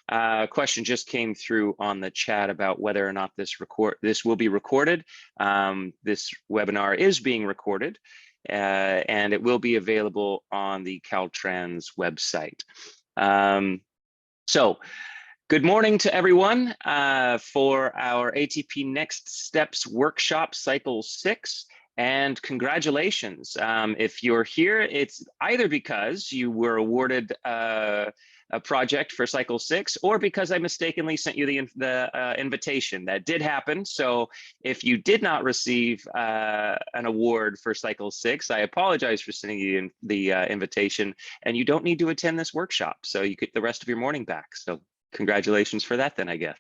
A question just came through on the chat about whether or not this will be recorded. This webinar is being recorded, and it will be available on the Caltrans website. So good morning to everyone for our ATP Next Steps workshop cycle 6. And congratulations. If you're here, it's either because you were awarded a project for cycle 6 or because I mistakenly sent you the invitation. That did happen. So if you did not receive an award for cycle 6, I apologize for sending you the invitation, and you don't need to attend this workshop. So you get the rest of your morning back. So congratulations for that then, I guess.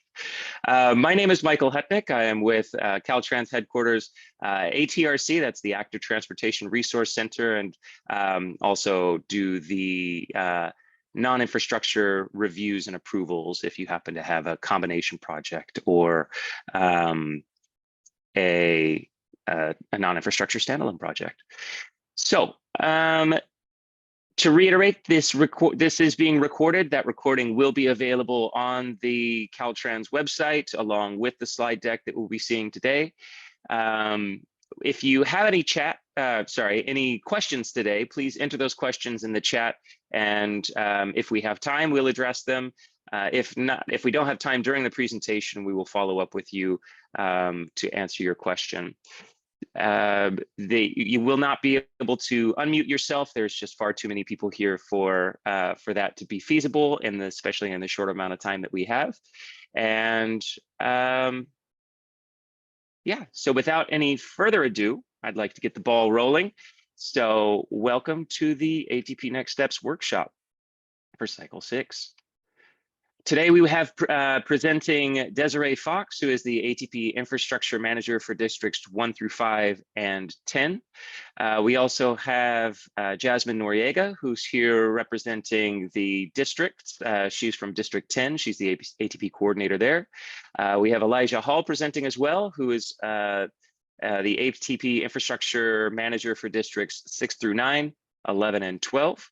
My name is Michael Hutnick. I am with Caltrans headquarters, ATRC, that's the Active Transportation Resource Center, and also do the non-infrastructure reviews and approvals if you happen to have a combination project or a non-infrastructure standalone project. So, to reiterate, this is being recorded. That recording will be available on the Caltrans website along with the slide deck that we'll be seeing today. If you have any questions today, please enter those questions in the chat, and if we have time, we'll address them. If we don't have time during the presentation, we will follow up with you to answer your question. You will not be able to unmute yourself. There's just far too many people here for that to be feasible, especially in the short amount of time that we have. And yeah, so without any further ado, I'd like to get the ball rolling. So welcome to the ATP Next Steps workshop for cycle 6. Today we have presenting Desiree Fox, who is the ATP Infrastructure Manager for Districts 1 through 5 and 10. We also have Jasmine Noriega, who's here representing the district. She's from District 10. She's the ATP coordinator there. We have Elijah Hall presenting as well, who is the ATP Infrastructure Manager for Districts 6 through 9, 11, and 12.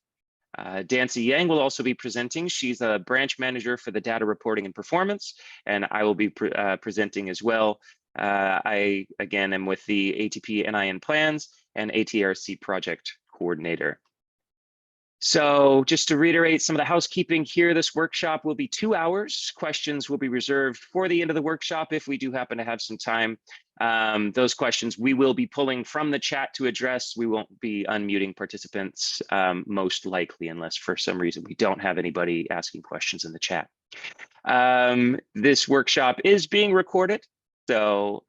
Dancy Yang will also be presenting. She's a branch manager for the data reporting and performance, and I will be presenting as well. I, again, am with the ATP NIN plans and ATRC project coordinator. So just to reiterate some of the housekeeping here, this workshop will be 2 hours. Questions will be reserved for the end of the workshop if we do happen to have some time. Those questions we will be pulling from the chat to address. We won't be unmuting participants most likely, unless for some reason we don't have anybody asking questions in the chat. This workshop is being recorded, so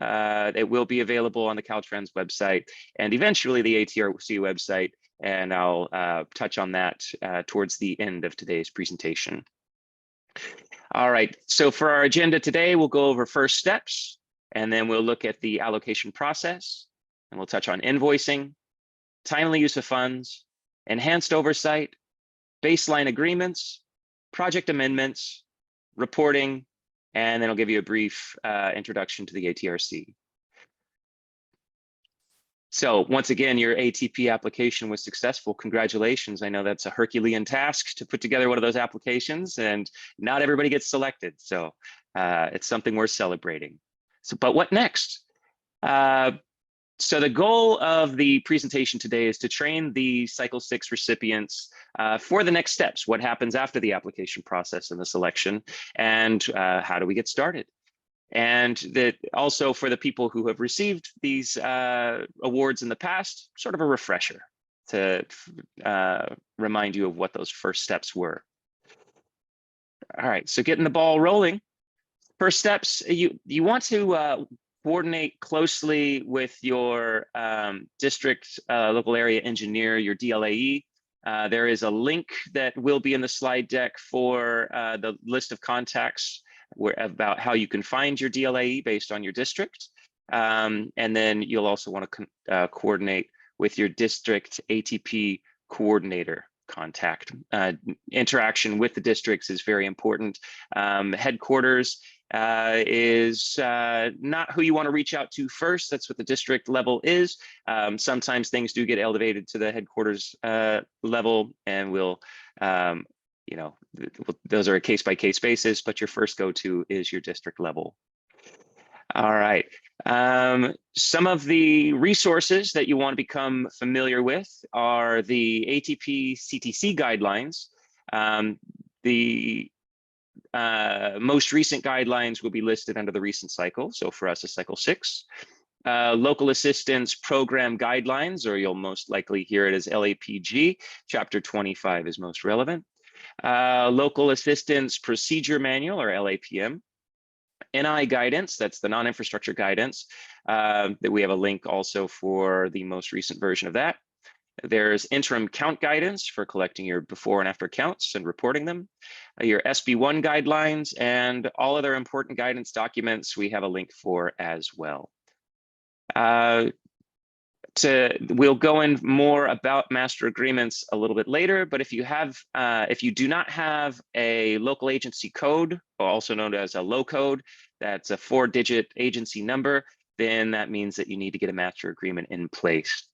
it will be available on the Caltrans website and eventually the ATRC website. And I'll touch on that towards the end of today's presentation. All right, so for our agenda today, we'll go over first steps, and then we'll look at the allocation process, and we'll touch on invoicing, timely use of funds, enhanced oversight, baseline agreements, project amendments, reporting, and then I'll give you a brief introduction to the ATRC. So once again, your ATP application was successful. Congratulations. I know that's a Herculean task to put together one of those applications, and not everybody gets selected. So it's something worth celebrating. So, but what next? So the goal of the presentation today is to train the Cycle 6 recipients for the next steps. What happens after the application process and the selection, and how do we get started? And that also for the people who have received these awards in the past, sort of a refresher to remind you of what those first steps were. All right, so getting the ball rolling. First steps, you want to coordinate closely with your district local area engineer, your DLAE. There is a link that will be in the slide deck for the list of contacts about how you can find your DLAE based on your district. And then you'll also want to coordinate with your district ATP coordinator contact. Interaction with the districts is very important. Headquarters is not who you want to reach out to first. That's what the district level is. Sometimes things do get elevated to the headquarters level, and we'll you know, those are a case-by-case basis, but your first go-to is your district level. All right. Some of the resources that you want to become familiar with are the ATP CTC guidelines. The most recent guidelines will be listed under the recent cycle. So for us, it's cycle 6. Local assistance program guidelines, or you'll most likely hear it as LAPG. Chapter 25 is most relevant. Local assistance procedure manual, or LAPM. NI guidance, that's the non-infrastructure guidance, that we have a link also for the most recent version of that. There's interim count guidance for collecting your before and after counts and reporting them, your SB1 guidelines, and all other important guidance documents we have a link for as well. We'll go in more about master agreements a little bit later, but if you do not have a local agency code, also known as a low code, that's a 4-digit agency number, then that means that you need to get a master agreement in place.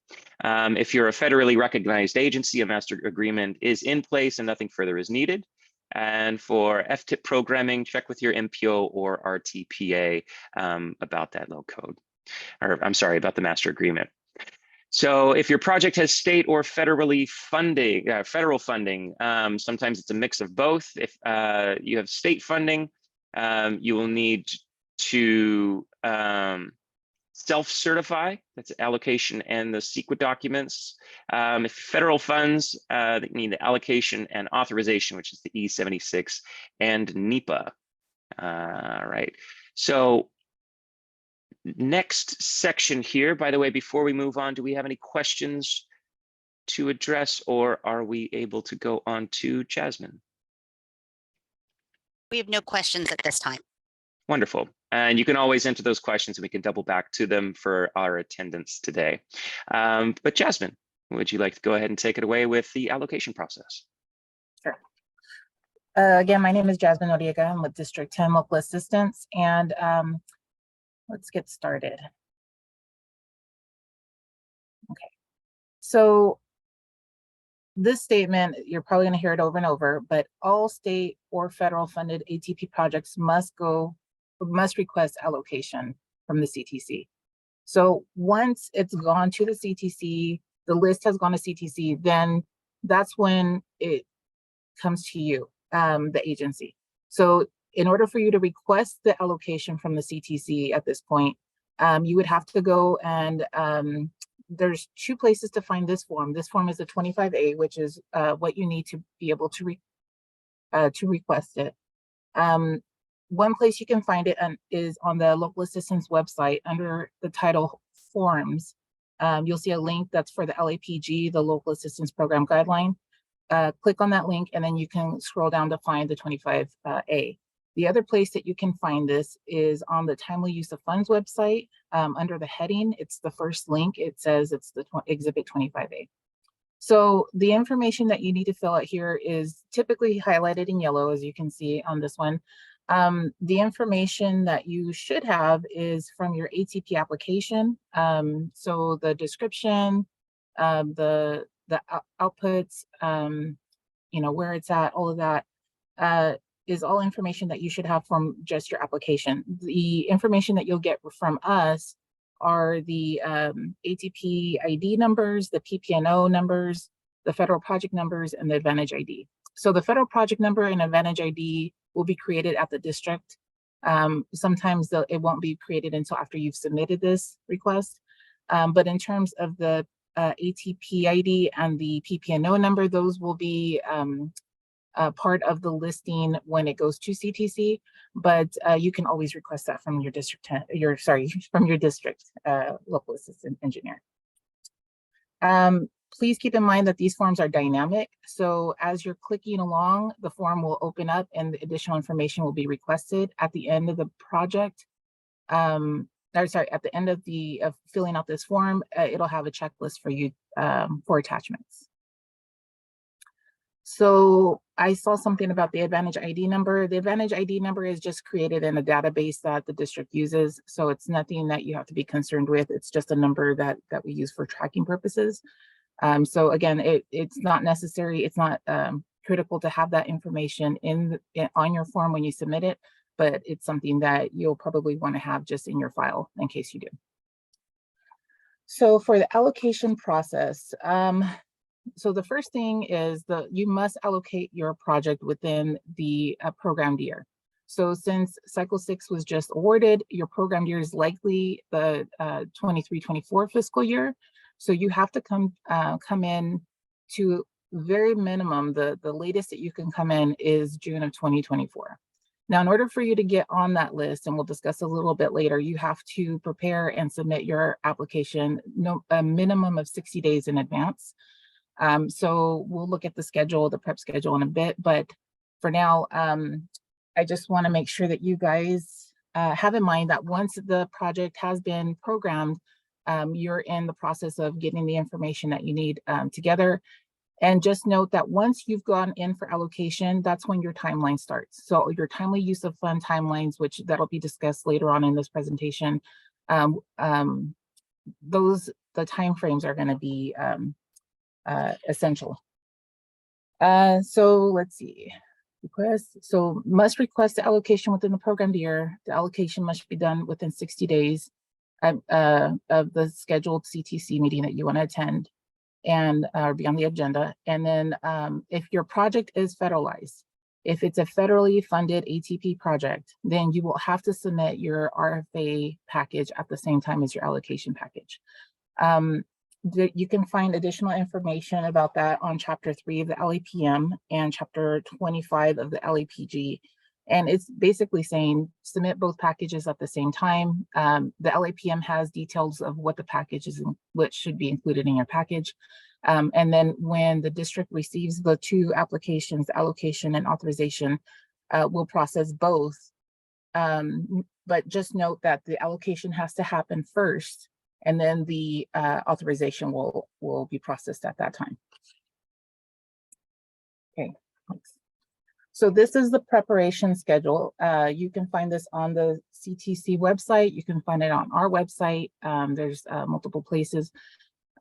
If you're a federally recognized agency, a master agreement is in place and nothing further is needed. And for FTIP programming, check with your MPO or RTPA about that low code, or I'm sorry, about the master agreement. So if your project has state or federal funding, sometimes it's a mix of both. If you have state funding, you will need to self-certify, that's allocation and the CEQA documents. If federal funds, you need the allocation and authorization, which is the E76 and NEPA. Right, so next section here, by the way, before we move on, do we have any questions to address, or are we able to go on to Jasmine? We have no questions at this time. Wonderful. And you can always enter those questions and we can double back to them for our attendance today. But Jasmine, would you like to go ahead and take it away with the allocation process? Sure. Again, my name is Jasmine Noriega. I'm with District 10 Local Assistance, and let's get started. Okay, so this statement, you're probably going to hear it over and over, but all state or federal funded ATP projects must request allocation from the CTC. So once it's gone to the CTC, the list has gone to CTC, then that's when it comes to you, the agency. So in order for you to request the allocation from the CTC at this point, you would have to go and there's 2 places to find this form. This form is the 25A, which is what you need to be able to request it. One place you can find it is on the local assistance website under the title Forms. You'll see a link that's for the LAPG, the Local Assistance Program Guideline. Click on that link and then you can scroll down to find the 25A. The other place that you can find this is on the Timely Use of Funds website. Under the heading, it's the first link. It says it's the Exhibit 25A. So the information that you need to fill out here is typically highlighted in yellow, as you can see on this one. The information that you should have is from your ATP application. So the description, the outputs, where it's at, all of that is all information that you should have from just your application. The information that you'll get from us are the ATP ID numbers, the PPNO numbers, the federal project numbers, and the Advantage ID. So the federal project number and Advantage ID will be created at the district. Sometimes it won't be created until after you've submitted this request. But in terms of the ATP ID and the PPNO number, those will be part of the listing when it goes to CTC, but you can always request that from your district, from your district local assistant engineer. Please keep in mind that these forms are dynamic. So as you're clicking along, the form will open up and additional information will be requested at the end of the project. At the end of filling out this form, it'll have a checklist for you for attachments. So I saw something about the Advantage ID number. The Advantage ID number is just created in a database that the district uses. So it's nothing that you have to be concerned with. It's just a number that we use for tracking purposes. So again, it's not necessary. It's not critical to have that information on your form when you submit it, but it's something that you'll probably want to have just in your file in case you do. So for the allocation process, so the first thing is you must allocate your project within the programmed year. So since cycle 6 was just awarded, your programmed year is likely the 23-24 fiscal year. So you have to come in to very minimum, the latest that you can come in is June of 2024. Now, in order for you to get on that list, and we'll discuss a little bit later, you have to prepare and submit your application a minimum of 60 days in advance. So we'll look at the schedule, the prep schedule in a bit, but for now, I just want to make sure that you guys have in mind that once the project has been programmed, you're in the process of getting the information that you need together. And just note that once you've gone in for allocation, that's when your timeline starts. So your timely use of fund timelines, which that'll be discussed later on in this presentation, the timeframes are going to be essential. So let's see. So must request the allocation within the programmed year. The allocation must be done within 60 days of the scheduled CTC meeting that you want to attend and be on the agenda. And then if your project is federalized, if it's a federally funded ATP project, then you will have to submit your RFA package at the same time as your allocation package. You can find additional information about that on Chapter 3 of the LAPM and Chapter 25 of the LAPG. And it's basically saying submit both packages at the same time. The LAPM has details of what the package is and what should be included in your package. And then when the district receives the two applications, allocation and authorization, we'll process both. But just note that the allocation has to happen first, and then the authorization will be processed at that time. Okay, thanks. So this is the preparation schedule. You can find this on the CTC website. You can find it on our website. There's multiple places.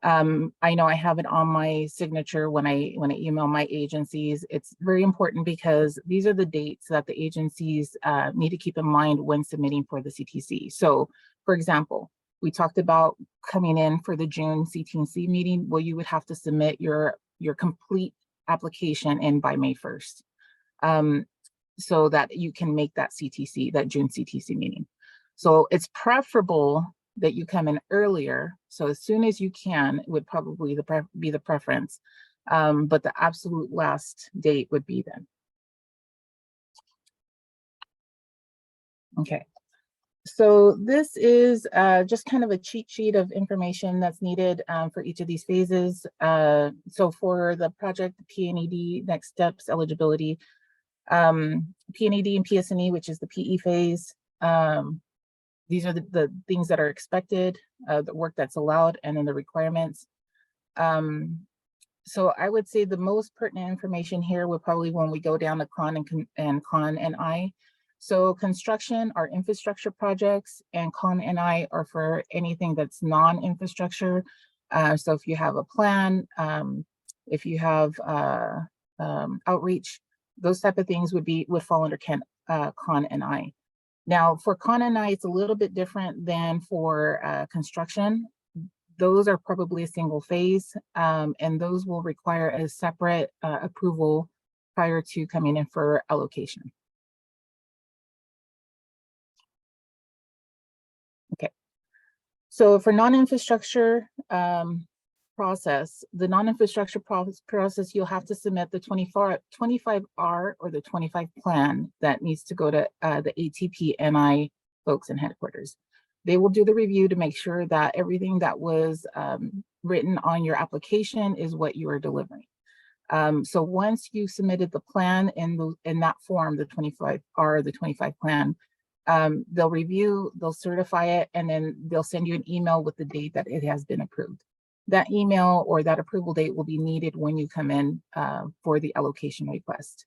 I know I have it on my signature when I email my agencies. It's very important because these are the dates that the agencies need to keep in mind when submitting for the CTC. So, for example, we talked about coming in for the June CTC meeting. Well, you would have to submit your complete application in by May 1st. So that you can make that CTC, that June CTC meeting. So it's preferable that you come in earlier. So as soon as you can, would probably be the preference. But the absolute last date would be then. Okay. So this is just kind of a cheat sheet of information that's needed for each of these phases. So for the project, PNED, next steps, eligibility, PNED and PSNE, which is the PE phase. These are the things that are expected, the work that's allowed, and then the requirements. So I would say the most pertinent information here would probably when we go down to Con and I. So construction are infrastructure projects, and Con and I are for anything that's non-infrastructure. So if you have a plan, if you have outreach, those type of things would fall under Con and I. Now for Con and I, it's a little bit different than for construction. Those are probably a single phase, and those will require a separate approval prior to coming in for allocation. Okay, so for non-infrastructure process, the non-infrastructure process, you'll have to submit the 25R or the 25 plan that needs to go to the ATP NI folks in headquarters. They will do the review to make sure that everything that was written on your application is what you are delivering. So once you submitted the plan in that form, the 25R, the 25 plan, they'll review, they'll certify it, and then they'll send you an email with the date that it has been approved. That email or that approval date will be needed when you come in for the allocation request.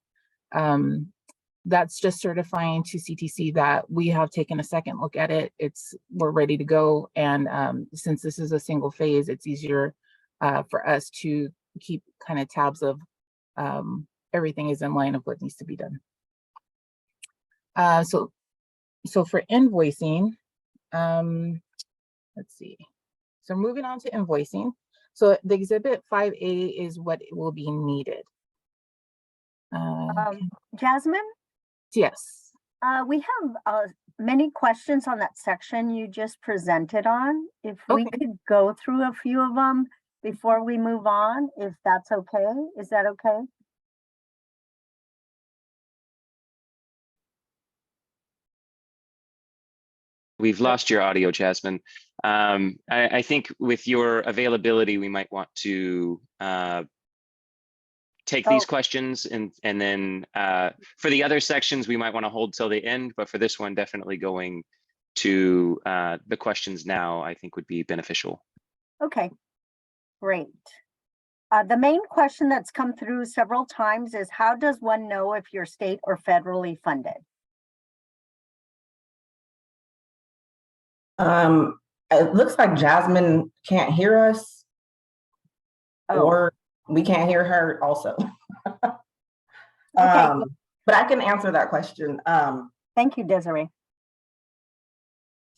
That's just certifying to CTC that we have taken a second look at it. We're ready to go. And since this is a single phase, it's easier for us to keep kind of tabs of everything is in line of what needs to be done. So for invoicing, let's see. So moving on to invoicing. So the exhibit 5A is what will be needed. Jasmine, Yes. we have many questions on that section you just presented on. If we could go through a few of them before we move on, if that's okay. Is that okay? We've lost your audio, Jasmine. I think with your availability, we might want to take these questions and then for the other sections, we might want to hold till the end, but for this one, definitely going to the questions now, I think would be beneficial. Okay, great. The main question that's come through several times is, how does one know if you're state or federally funded? It looks like Jasmine can't hear us, or we can't hear her also. Okay. But I can answer that question. Thank you, Desiree.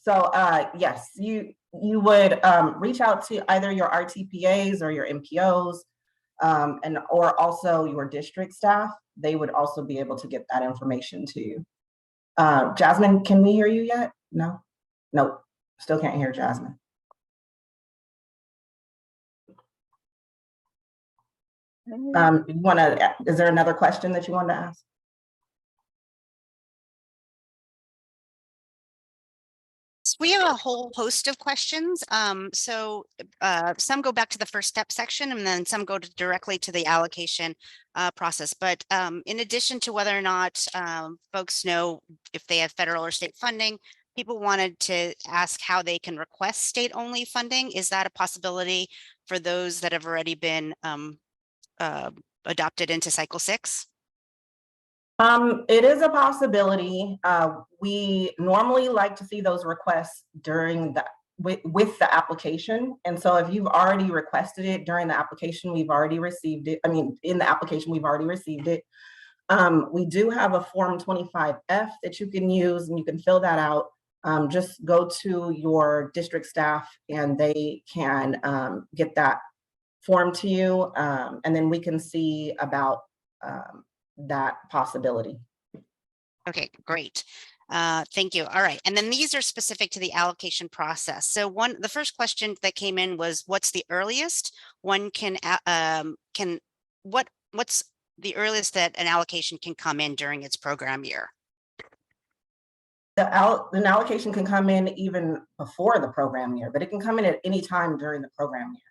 So yes, you would reach out to either your RTPAs or your MPOs, or also your district staff. They would also be able to get that information to you. Jasmine, can we hear you yet? No? Nope. Still can't hear Jasmine. Is there another question that you want to ask? We have a whole host of questions. Some go back to the first step section, and then some go directly to the allocation process. But in addition to whether or not folks know if they have federal or state funding, people wanted to ask how they can request state-only funding. Is that a possibility for those that have already been adopted into cycle 6? It is a possibility. We normally like to see those requests during the with the application. And so if you've already requested it during the application, we've already received it. I mean, in the application, we've already received it. We do have a form 25F that you can use, and you can fill that out. Just go to your district staff and they can get that form to you, and then we can see about that possibility. Okay, great. Thank you. All right. And then these are specific to the allocation process. So the first question that came in was, what's the earliest one what's the earliest that an allocation can come in during its program year? An allocation can come in even before the program year, but it can come in at any time during the program year.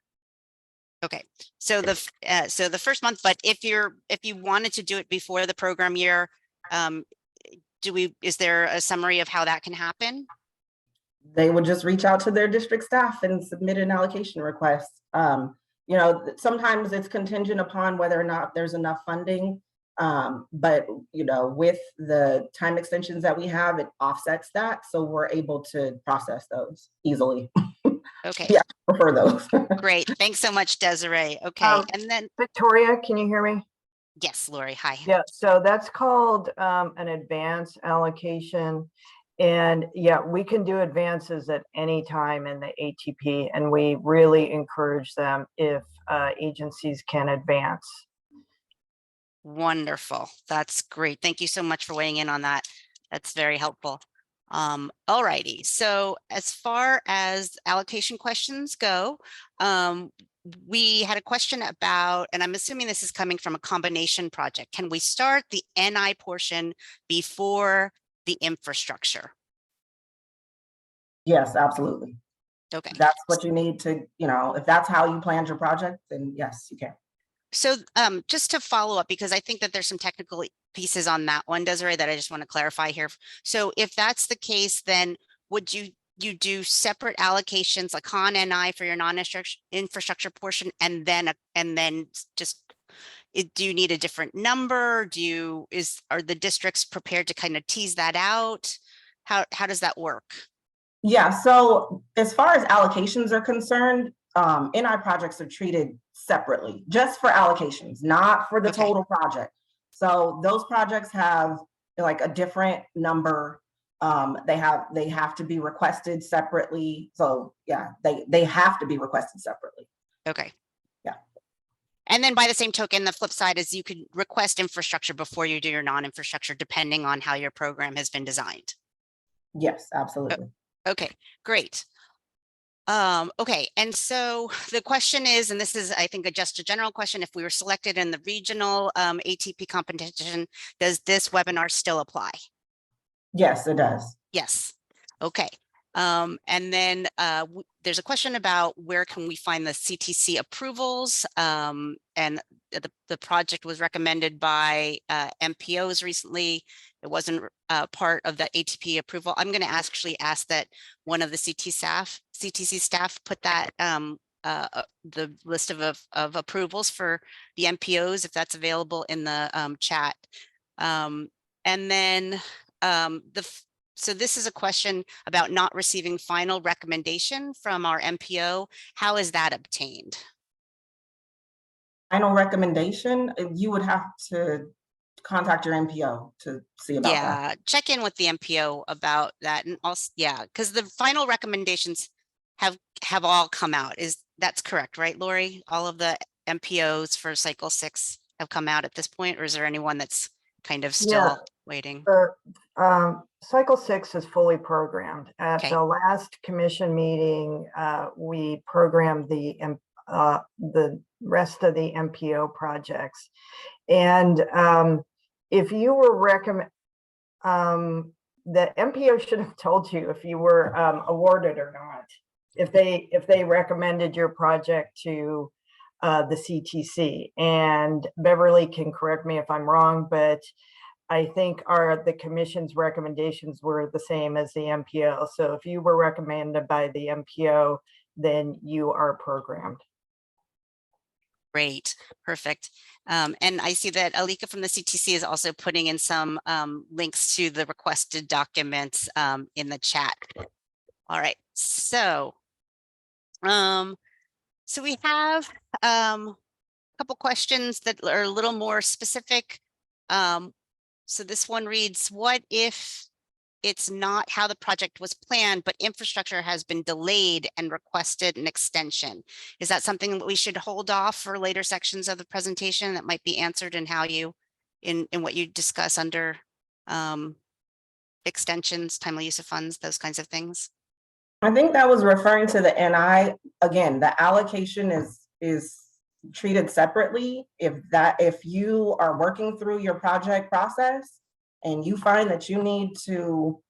Okay, so the first month, but if you wanted to do it before the program year, is there a summary of how that can happen? They would just reach out to their district staff and submit an allocation request. You know, sometimes it's contingent upon whether or not there's enough funding. But you know, with the time extensions that we have, it offsets that, so we're able to process those easily. Okay. Yeah, I prefer those. Great. Thanks so much, Desiree. Okay, and then Victoria, can you hear me? yes, Lori. Hi. Yeah, so that's called an advance allocation. And yeah, we can do advances at any time in the ATP, and we really encourage them if agencies can advance. Wonderful. That's great. Thank you so much for weighing in on that. That's very helpful. All righty. So as far as allocation questions go, we had a question about, and I'm assuming this is coming from a combination project. Can we start the NI portion before the infrastructure? Yes, absolutely. Okay. That's what you need to, you know, if that's how you planned your project, then yes, you can. So just to follow up, because I think that there's some technical pieces on that one, Desiree, that I just want to clarify here. So if that's the case, then would you do separate allocations like on NI for your non-infrastructure portion, and then just do you need a different number? Are the districts prepared to kind of tease that out? How does that work? Yeah, so as far as allocations are concerned, NI projects are treated separately, just for allocations, not for the total project. So those projects have like a different number. They have to be requested separately. So yeah, they have to be requested separately. Okay. Yeah. And then by the same token, the flip side is you could request infrastructure before you do your non-infrastructure, depending on how your program has been designed. Yes, absolutely. Okay, great. Okay, and so the question is, and this is, I think, just a general question, if we were selected in the regional ATP competition, does this webinar still apply? Yes, it does. Yes. Okay. And then there's a question about where can we find the CTC approvals? And the project was recommended by MPOs recently. It wasn't part of the ATP approval. I'm going to actually ask that one of the CTC staff put that the list of approvals for the MPOs, if that's available in the chat. And then so this is a question about not receiving final recommendation from our MPO. How is that obtained? Final recommendation, you would have to contact your MPO to see about that. Yeah, check in with the MPO about that. And also, yeah, because the final recommendations have all come out. That's correct, right, Lori? All of the MPOs for cycle 6 have come out at this point, or is there anyone that's kind of still waiting? Cycle 6 is fully programmed. At Okay. the last commission meeting, we programmed the rest of the MPO projects. And if you were the MPO should have told you if you were awarded or not, if they recommended your project to the CTC. And Beverly can correct me if I'm wrong, but I think the commission's recommendations were the same as the MPO. So if you were recommended by the MPO, then you are programmed. Great, perfect. And I see that Alika from the CTC is also putting in some links to the requested documents in the chat. All right, so we have a couple questions that are a little more specific. So this one reads, what if it's not how the project was planned, but infrastructure has been delayed and requested an extension? Is that something that we should hold off for later sections of the presentation that might be answered in how you, in what you discuss under extensions, timely use of funds, those kinds of things? I think that was referring to the NI. Again, the allocation is treated separately. If you are working through your project process and you find that you need to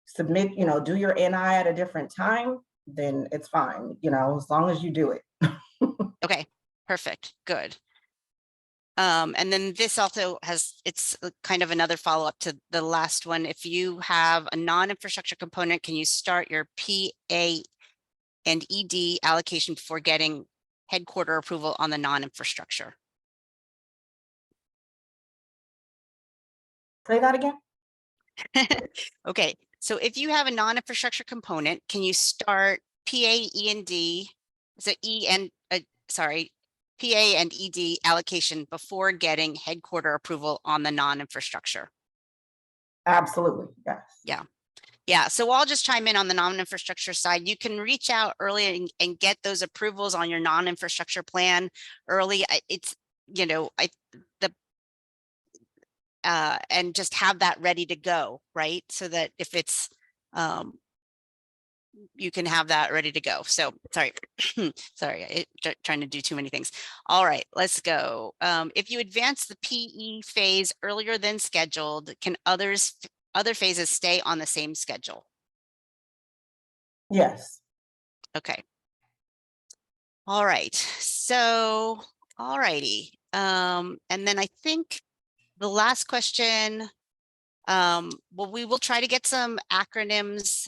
submit, do your NI at a different time, then it's fine, as long as you do it. Okay, perfect, good. And then this also it's kind of another follow-up to the last one. If you have a non-infrastructure component, can you start your PA and ED allocation before getting headquarter approval on the non-infrastructure? Say that again. Okay, so if you have a non-infrastructure component, can you start PA, E and D, so PA and ED allocation before getting headquarter approval on the non-infrastructure? Absolutely, yes. Yeah, so I'll just chime in on the non-infrastructure side. You can reach out early and get those approvals on your non-infrastructure plan early. It's, and just have that ready to go, right? So that if it's, you can have that ready to go. So sorry, trying to do too many things. All right, let's go. If you advance the PE phase earlier than scheduled, can other phases stay on the same schedule? Yes. Okay. All right. So, all righty. And then I think the last question, well, we will try to get some acronyms.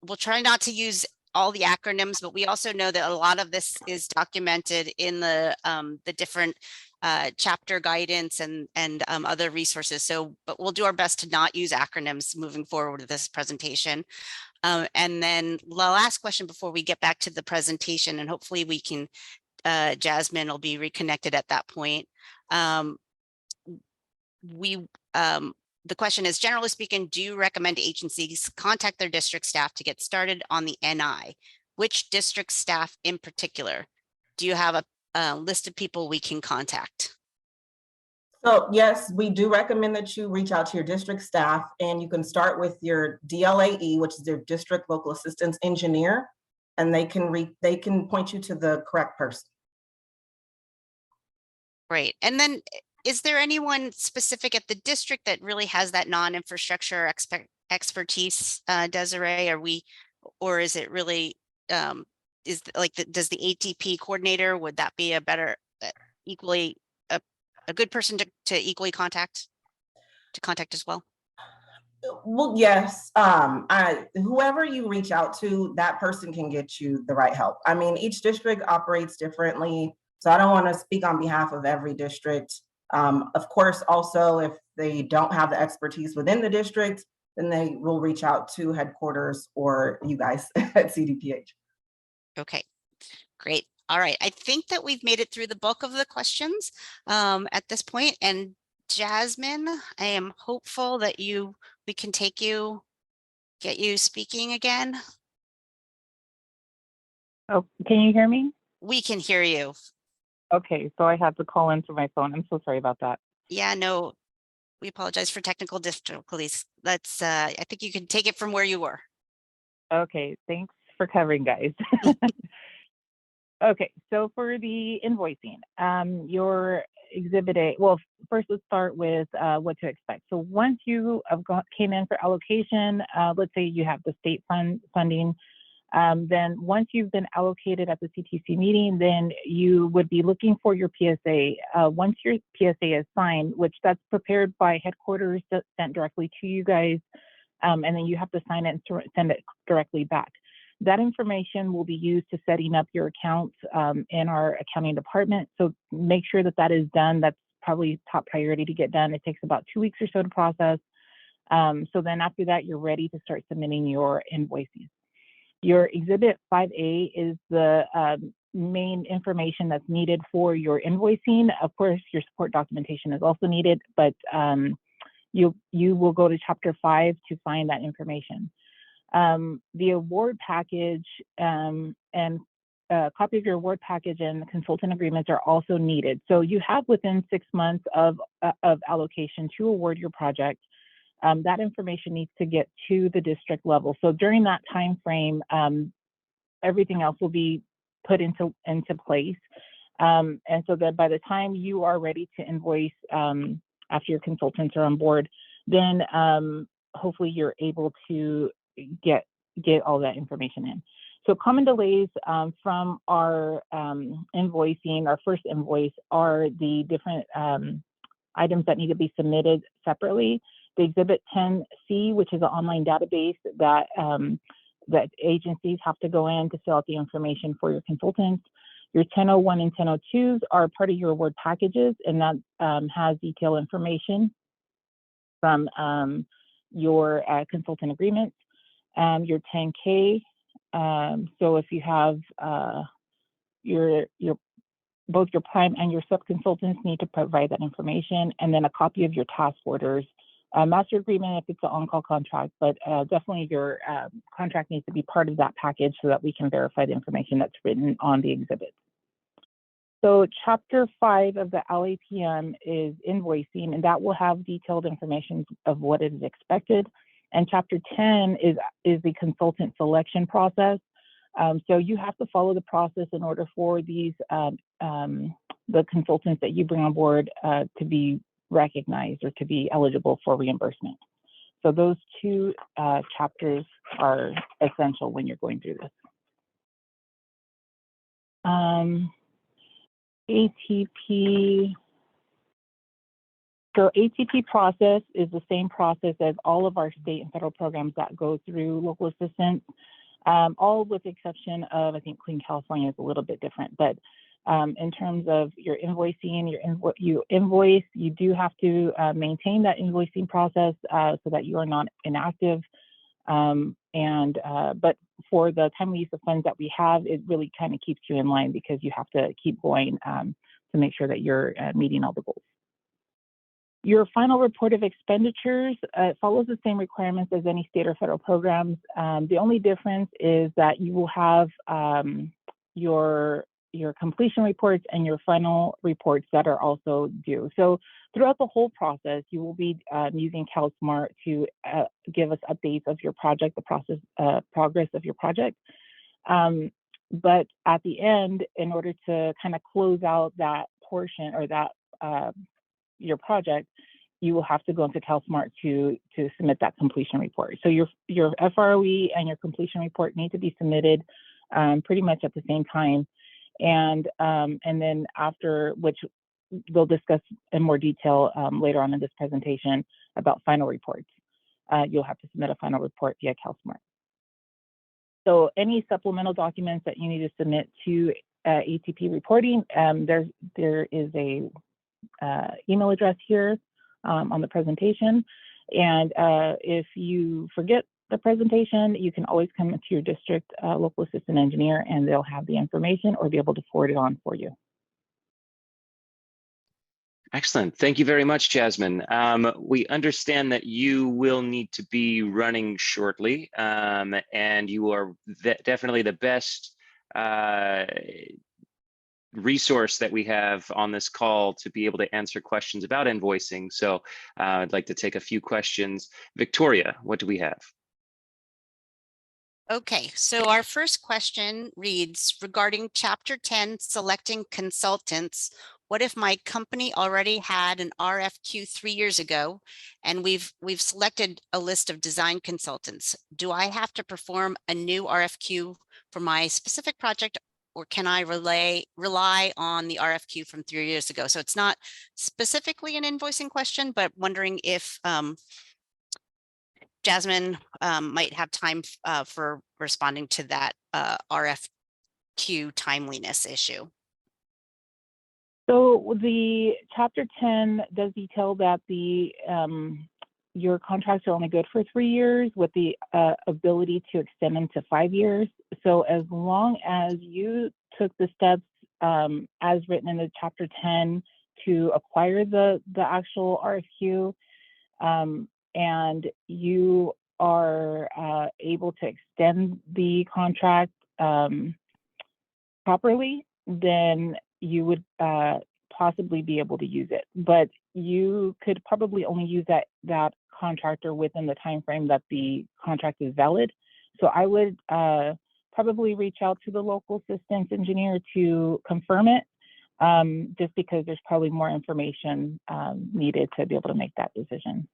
We'll try not to use all the acronyms, but we also know that a lot of this is documented in the different chapter guidance and other resources. So, but we'll do our best to not use acronyms moving forward with this presentation. And then the last question before we get back to the presentation, and hopefully we can, Jasmine will be reconnected at that point. the question is, generally speaking, do you recommend agencies contact their district staff to get started on the NI? Which district staff in particular? Do you have a list of people we can contact? So yes, we do recommend that you reach out to your district staff, and you can start with your DLAE, which is your district local assistance engineer, and they can point you to the correct person. Great. And then is there anyone specific at the district that really has that non-infrastructure expertise, Desiree? Or is it really, does the ATP coordinator, would that be a better, equally, a good person to equally contact as well? Well, yes, whoever you reach out to, that person can get you the right help. I mean, each district operates differently, so I don't want to speak on behalf of every district. Of course, also, if they don't have the expertise within the district, then they will reach out to headquarters or you guys at CDPH. Okay, great. All right, I think that we've made it through the bulk of the questions at this point. And Jasmine, I am hopeful that we can get you speaking again. Oh, can you hear me? We can hear you. Okay, so I had to call into my phone. I'm so sorry about that. Yeah, no, we apologize for technical difficulties. Let's, I think you can take it from where you were. Okay, thanks for covering, guys. Okay, so for the invoicing, your exhibit A, well, first let's start with what to expect. So once you came in for allocation, let's say you have the state funding, then once you've been allocated at the CTC meeting, then you would be looking for your PSA. Once your PSA is signed, which that's prepared by headquarters, sent directly to you guys, and then you have to sign it and send it directly back. That information will be used to setting up your accounts in our accounting department. So make sure that that is done. That's probably top priority to get done. It takes about 2 weeks or so to process. So then after that, you're ready to start submitting your invoices. Your Exhibit 5A is the main information that's needed for your invoicing. Of course, your support documentation is also needed, but you will go to Chapter 5 to find that information. The award package and a copy of your award package and the consultant agreements are also needed. So you have within 6 months of allocation to award your project. That information needs to get to the district level. So during that time frame, everything else will be put into place. And so that by the time you are ready to invoice after your consultants are on board, then hopefully you're able to get all that information in. So common delays from our invoicing, our first invoice, are the different items that need to be submitted separately. The Exhibit 10C, which is an online database that that agencies have to go in to fill out the information for your consultants. Your 1001 and 1002s are part of your award packages, and that has detailed information from your consultant agreements. Your 10K, so if you have both your prime and your sub-consultants need to provide that information, and then a copy of your task orders. Master agreement if it's an on-call contract, but definitely your contract needs to be part of that package so that we can verify the information that's written on the exhibit. So Chapter 5 of the LAPM is invoicing, and that will have detailed information of what is expected. And Chapter 10 is the consultant selection process. So you have to follow the process in order for these the consultants that you bring on board to be recognized or to be eligible for reimbursement. So those two chapters are essential when you're going through this. ATP. So ATP process is the same process as all of our state and federal programs that go through local assistance, all with the exception of, I think Clean California is a little bit different, but in terms of your invoicing, you invoice, you do have to maintain that invoicing process so that you are not inactive. But for the timely use of funds that we have, it really kind of keeps you in line because you have to keep going to make sure that you're meeting all the goals. Your final report of expenditures follows the same requirements as any state or federal programs. The only difference is that you will have your completion reports and your final reports that are also due. So throughout the whole process, you will be using CalSmart to give us updates of your project, the progress of your project. But at the end, in order to kind of close out that portion or that your project, you will have to go into CalSmart to submit that completion report. So your FROE and your completion report need to be submitted pretty much at the same time. And then after, which we'll discuss in more detail later on in this presentation about final reports. You'll have to submit a final report via CalSmart. So any supplemental documents that you need to submit to ATP reporting, there is a email address here on the presentation. And if you forget the presentation, you can always come to your district local assistant engineer and they'll have the information or be able to forward it on for you. Excellent. Thank you very much, Jasmine. We understand that you will need to be running shortly, and you are definitely the best resource that we have on this call to be able to answer questions about invoicing. So I'd like to take a few questions. Victoria, what do we have? Okay, so our first question reads, regarding Chapter 10, selecting consultants, what if my company already had an RFQ 3 years ago and we've selected a list of design consultants? Do I have to perform a new RFQ for my specific project, or can I rely on the RFQ from 3 years ago? So it's not specifically an invoicing question, but wondering if Jasmine might have time for responding to that RFQ timeliness issue. So the Chapter 10 does detail that your contracts are only good for 3 years with the ability to extend them to 5 years. So as long as you took the steps as written in the Chapter 10 to acquire the actual RFQ, and you are able to extend the contract properly, then you would possibly be able to use it. But you could probably only use that contractor within the time frame that the contract is valid. So I would probably reach out to the local systems engineer to confirm it, just because there's probably more information needed to be able to make that decision.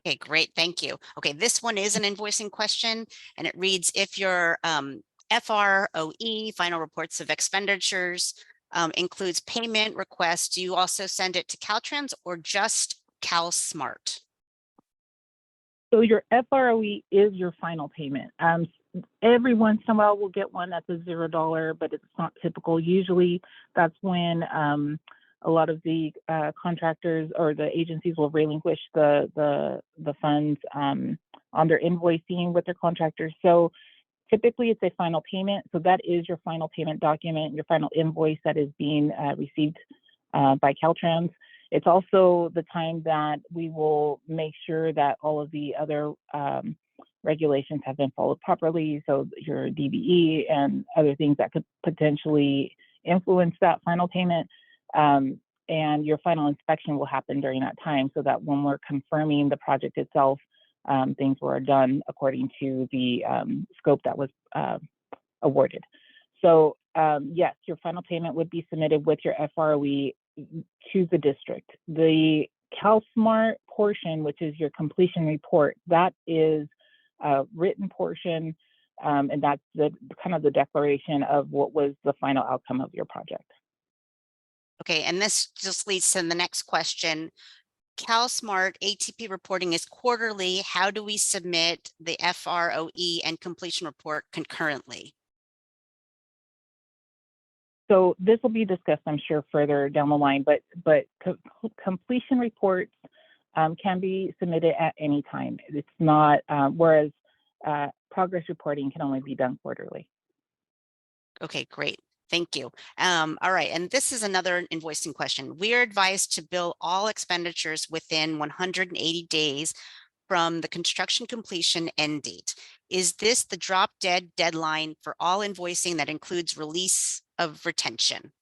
Okay, great, thank you. Okay, this one is an invoicing question, and it reads, if your FROE, final reports of expenditures, includes payment requests, do you also send it to Caltrans or just CalSmart? So your FROE is your final payment. Every once in a while we'll get one that's a $0, but it's not typical. Usually that's when a lot of the contractors or the agencies will relinquish the funds on their invoicing with their contractors. So typically it's a final payment. So that is your final payment document, your final invoice that is being received by Caltrans. It's also the time that we will make sure that all of the other regulations have been followed properly. So your DBE and other things that could potentially influence that final payment. And your final inspection will happen during that time, so that when we're confirming the project itself, things were done according to the scope that was awarded. So yes, your final payment would be submitted with your FROE to the district. The CalSmart portion, which is your completion report, that is a written portion, and that's the kind of the declaration of what was the final outcome of your project. Okay, and this just leads to the next question. CalSmart ATP reporting is quarterly. How do we submit the FROE and completion report concurrently? So this will be discussed, I'm sure, further down the line, but completion reports can be submitted at any time. It's not, whereas progress reporting can only be done quarterly. Okay, great. Thank you. All right, and this is another invoicing question. We are advised to bill all expenditures within 180 days from the construction completion end date. Is this the drop dead deadline for all invoicing that includes release of retention?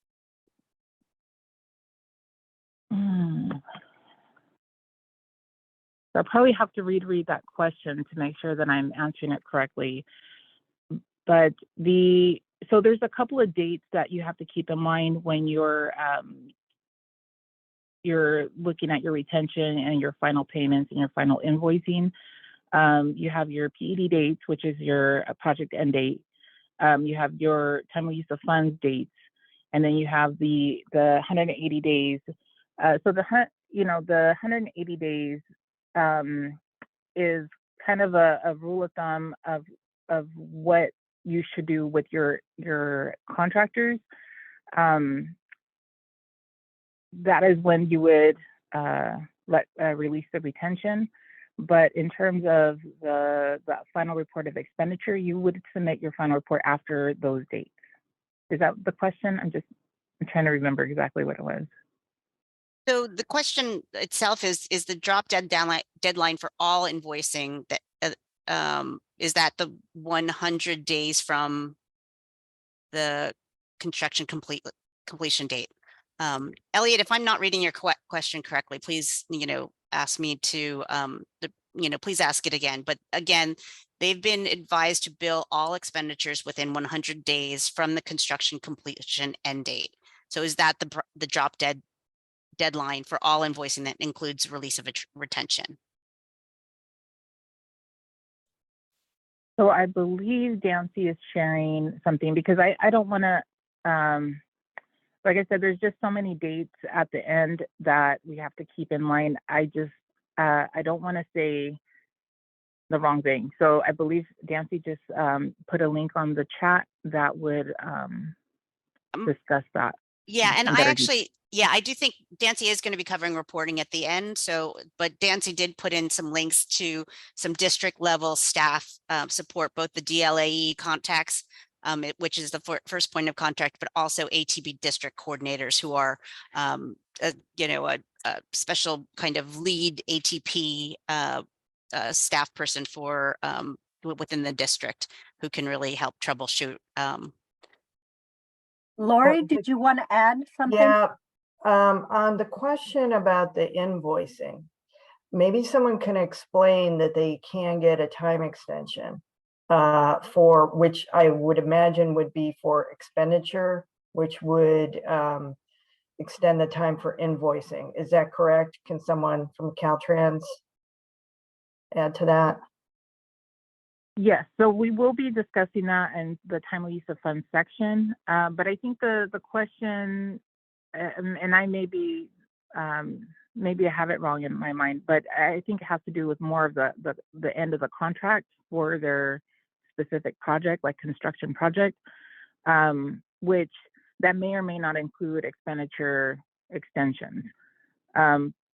I'll probably have to reread that question to make sure that I'm answering it correctly. But so there's a couple of dates that you have to keep in mind when you're looking at your retention and your final payments and your final invoicing. You have your PED dates, which is your project end date. You have your timely use of funds dates, and then you have the 180 days. So the 180 days is kind of a rule of thumb of what you should do with your contractors. That is when you would release the retention. But in terms of the final report of expenditure, you would submit your final report after those dates. Is that the question? I'm trying to remember exactly what it was. So the question itself is the drop dead deadline for all invoicing that is that the 100 days from the construction completion date? Elliot, if I'm not reading your question correctly, please, ask me to, please ask it again. But again, they've been advised to bill all expenditures within 100 days from the construction completion end date. So is that the drop dead deadline for all invoicing that includes release of retention? So I believe Dancy is sharing something because I don't want to, like I said, there's just so many dates at the end that we have to keep in mind. I don't want to say the wrong thing. So I believe Dancy just put a link on the chat that would discuss that. Yeah, and I do think Dancy is going to be covering reporting at the end. So, but Dancy did put in some links to some district level staff support, both the DLAE contacts, which is the first point of contact, but also ATP district coordinators who are, a special kind of lead ATP staff person for within the district who can really help troubleshoot. Lori, did you want to add something? Yeah, on the question about the invoicing, maybe someone can explain that they can get a time extension for which I would imagine would be for expenditure, which would extend the time for invoicing. Is that correct? Can someone from Caltrans add to that? Yes, so we will be discussing that in the timely use of funds section. But I think the question, and I maybe I have it wrong in my mind, but I think it has to do with more of the end of the contract for their specific project, like construction project, which that may or may not include expenditure extensions.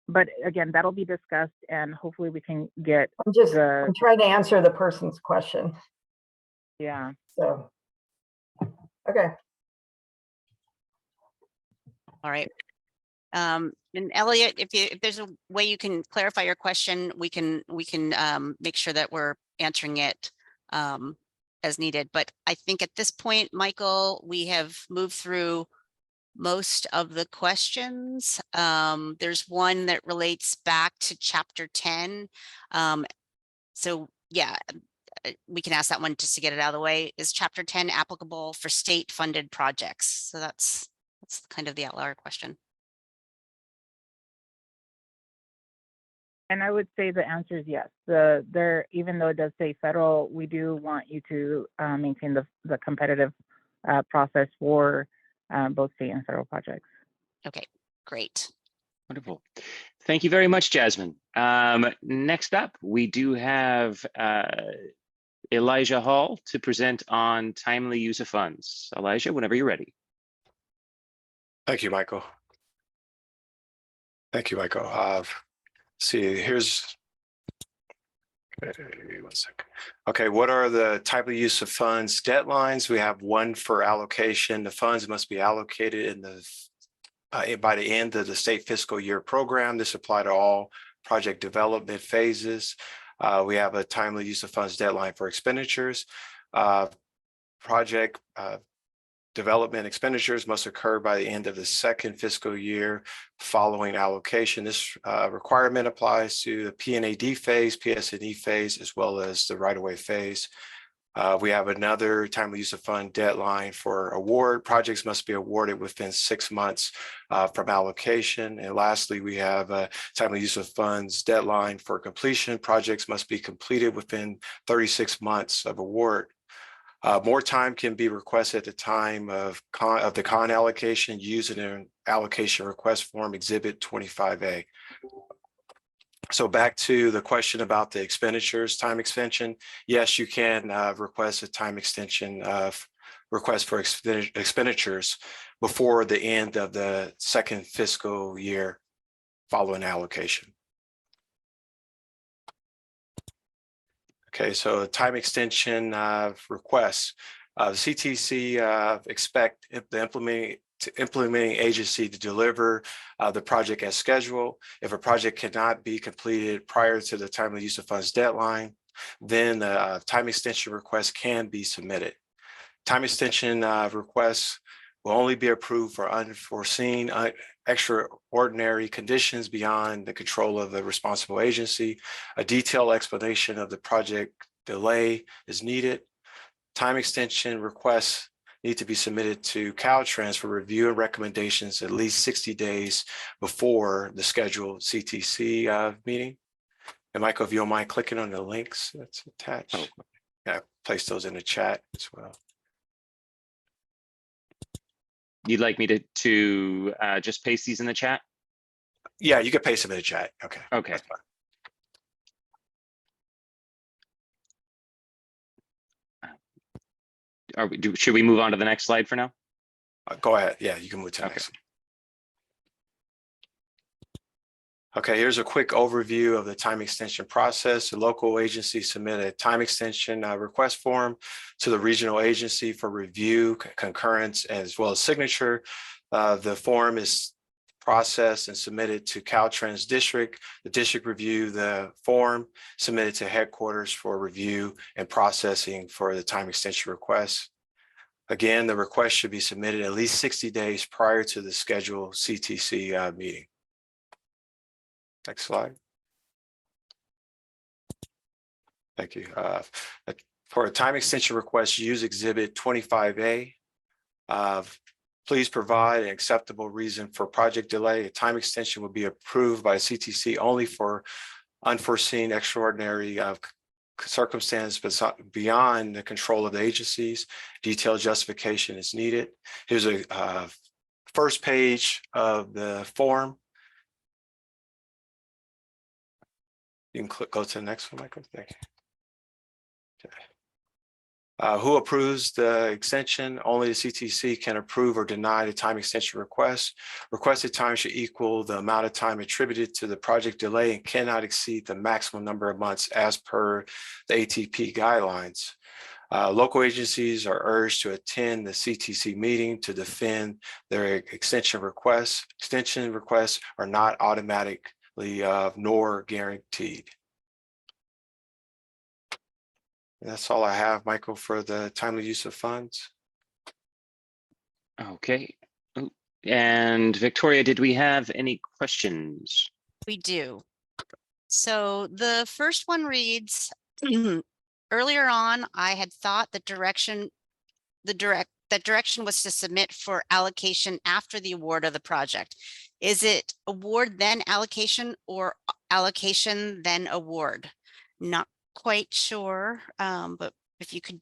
But again, that'll be discussed, and hopefully we can get. I'm trying to answer the person's question. Yeah. So, okay. All right. And Elliot, if there's a way you can clarify your question, we can make sure that we're answering it as needed. But I think at this point, Michael, we have moved through most of the questions. There's one that relates back to chapter 10. So yeah, we can ask that one just to get it out of the way. Is chapter 10 applicable for state funded projects? So that's kind of the outlier question. And I would say the answer is yes. Even though it does say federal, we do want you to maintain the competitive process for both state and federal projects. Okay, great. Wonderful. Thank you very much, Jasmine. Next up, we do have Elijah Hall to present on timely use of funds. Elijah, whenever you're ready. Thank you, Michael. Thank you, Michael. See, here's One second. Okay, what are the timely use of funds deadlines? We have one for allocation. The funds must be allocated in the by the end of the state fiscal year program. This applies to all project development phases. We have a timely use of funds deadline for expenditures. Project development expenditures must occur by the end of the second fiscal year following allocation. This requirement applies to the P&AD phase, PS&E phase, as well as the right-of-way phase. We have another timely use of fund deadline for award. Projects must be awarded within 6 months from allocation. And lastly, we have a timely use of funds deadline for completion. Projects must be completed within 36 months of award. More time can be requested at the time of the con allocation using an allocation request form exhibit 25A. So back to the question about the expenditures, time extension. Yes, you can request a time extension request for expenditures before the end of the second fiscal year following allocation. Okay, so time extension requests. The CTC expect the implementing agency to deliver the project as scheduled. If a project cannot be completed prior to the timely use of funds deadline, then the time extension request can be submitted. Time extension requests will only be approved for unforeseen, extraordinary conditions beyond the control of the responsible agency. A detailed explanation of the project delay is needed. Time extension requests need to be submitted to Caltrans for review and recommendations at least 60 days before the scheduled CTC meeting. And Michael, if you don't mind clicking on the links that's attached. Oh. Yeah, place those in the chat as well. You'd like me to just paste these in the chat? Yeah, you can paste them in the chat. Okay. Okay. That's fine. Should we move on to the next slide for now? Go ahead. Yeah, you can move to the next one. Okay, here's a quick overview of the time extension process. The local agency submitted a time extension request form to the regional agency for review, concurrence, as well as signature. The form is processed and submitted to Caltrans district. The district review the form, submitted to headquarters for review and processing for the time extension request. Again, the request should be submitted at least 60 days prior to the scheduled CTC meeting. Next slide. Thank you. For a time extension request, use exhibit 25A. Please provide an acceptable reason for project delay. A time extension will be approved by CTC only for unforeseen extraordinary circumstances beyond the control of the agencies. Detailed justification is needed. Here's a first page of the form. You can go to the next one, Michael. Thank you. Okay. Who approves the extension? Only the CTC can approve or deny the time extension request. Requested time should equal the amount of time attributed to the project delay and cannot exceed the maximum number of months as per the ATP guidelines. Local agencies are urged to attend the CTC meeting to defend their extension requests. Extension requests are not automatic nor guaranteed. And that's all I have, Michael, for the timely use of funds. Okay. Ooh. And Victoria, did we have any questions? We do. So the first one reads, earlier on, I had thought the direction was to submit for allocation after the award of the project. Is it award then allocation or allocation then award? Not quite sure, but if you could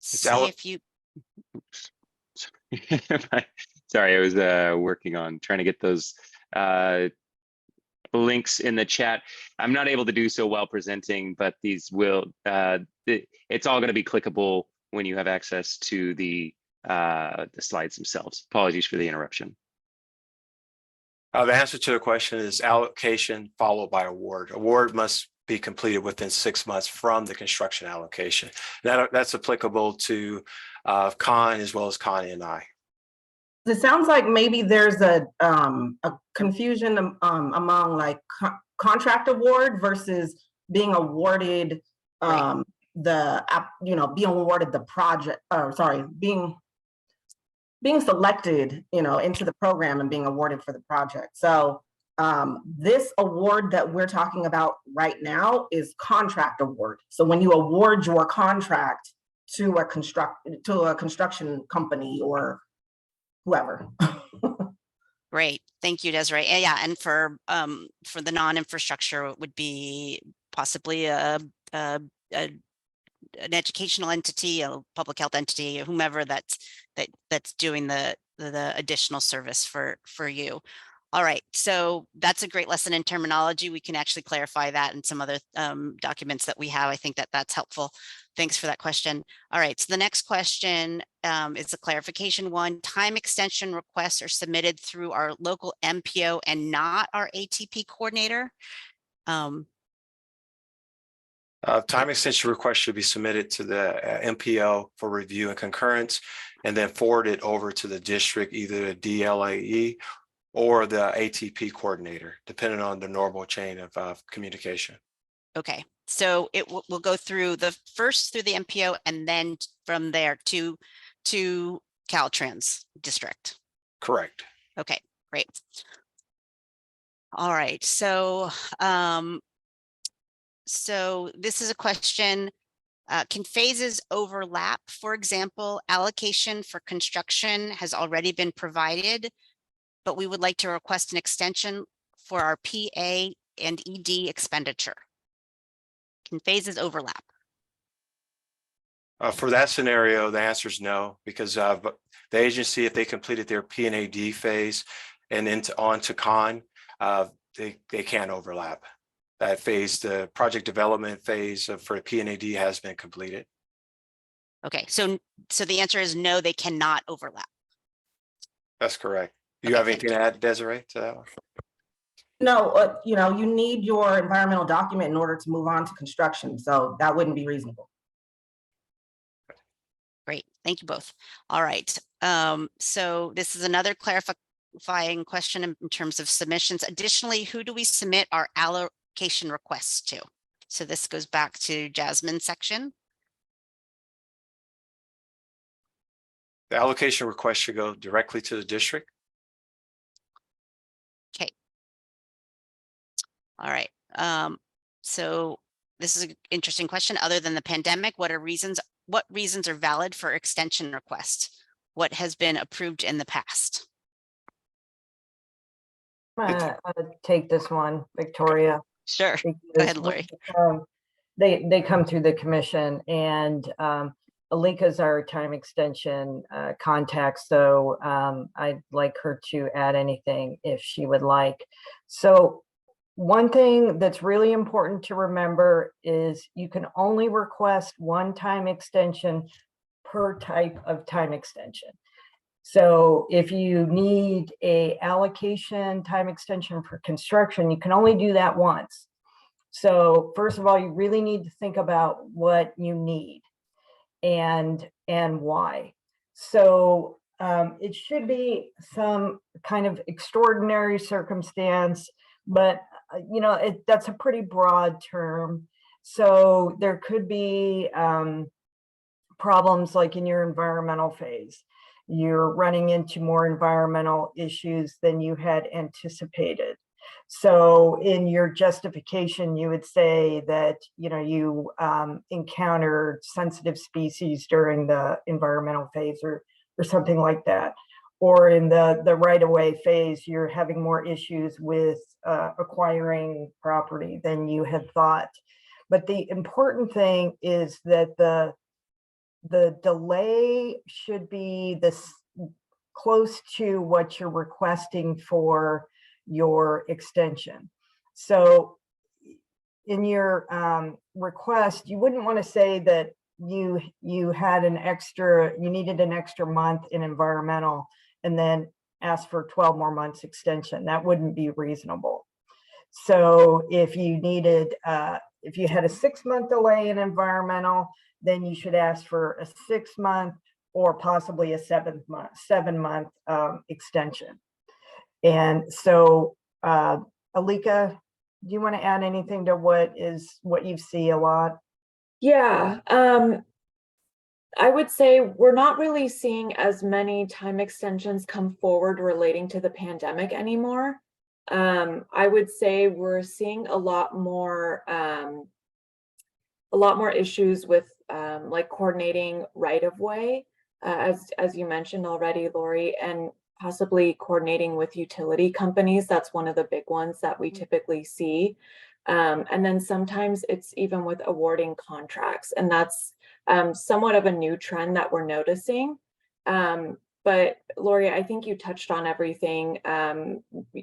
say if you. Sorry, I was working on trying to get those links in the chat. I'm not able to do so while presenting, but these will, it's all going to be clickable when you have access to the slides themselves. Apologies for the interruption. The answer to the question is allocation followed by award. Award must be completed within 6 months from the construction allocation. That's applicable to Con as well as Con NI. It sounds like maybe there's a confusion among like contract award versus being awarded being awarded the project, being selected, into the program and being awarded for the project. So this award that we're talking about right now is contract award. So when you award your contract to a construction company or whoever. Great, thank you, Desiree. Yeah, and for the non-infrastructure, it would be possibly an educational entity, a public health entity, or whomever that's doing the additional service for you. All right, so that's a great lesson in terminology. We can actually clarify that in some other documents that we have. I think that's helpful. Thanks for that question. All right, so the next question is a clarification one. Time extension requests are submitted through our local MPO and not our ATP coordinator. Time extension request should be submitted to the MPO for review and concurrence, and then forwarded over to the district, either the DLAE or the ATP coordinator, depending on the normal chain of communication. Okay, so it will go through the MPO and then from there to Caltrans district. Correct. Okay, great. All right, so this is a question. Can phases overlap? For example, allocation for construction has already been provided, but we would like to request an extension for our PA and ED expenditure. Can phases overlap? For that scenario, the answer is no, because the agency, if they completed their P&AD phase and on to Con, they can't overlap. That phase, the project development phase for P&AD has been completed. Okay, so the answer is no, they cannot overlap. That's correct. Do Okay, you have anything to add, Desiree, to that one? No, you need your environmental document in order to move on to construction. So that wouldn't be reasonable. Great, thank you both. All right, so this is another clarifying question in terms of submissions. Additionally, who do we submit our allocation requests to? So this goes back to Jasmine's section. The allocation request should go directly to the district. Okay. All right. So this is an interesting question. Other than the pandemic, what reasons are valid for extension requests? What has been approved in the past? I'm gonna take this one, Victoria. Sure. Go ahead, Lori. They come through the commission, and Alika's our time extension contact, so I'd like her to add anything if she would like. So one thing that's really important to remember is you can only request one time extension per type of time extension. So if you need a allocation time extension for construction, you can only do that once. So first of all, you really need to think about what you need and why. So it should be some kind of extraordinary circumstance, but that's a pretty broad term. So there could be problems like in your environmental phase. You're running into more environmental issues than you had anticipated. So in your justification, you would say that you encountered sensitive species during the environmental phase or something like that. Or in the right-of-way phase, you're having more issues with acquiring property than you had thought. But the important thing is that the delay should be this close to what you're requesting for your extension. So in your request, you wouldn't want to say that you needed an extra month in environmental and then ask for 12 more months extension. That wouldn't be reasonable. So if you needed if you had a 6-month delay in environmental, then you should ask for a 6-month or possibly a 7-month extension. And so, Alika, do you want to add anything to what you see a lot? Yeah, I would say we're not really seeing as many time extensions come forward relating to the pandemic anymore. I would say we're seeing a lot more issues with like coordinating right of way, as you mentioned already, Lori, and possibly coordinating with utility companies. That's one of the big ones that we typically see. And then sometimes it's even with awarding contracts, and that's somewhat of a new trend that we're noticing. But Lori, I think you touched on everything.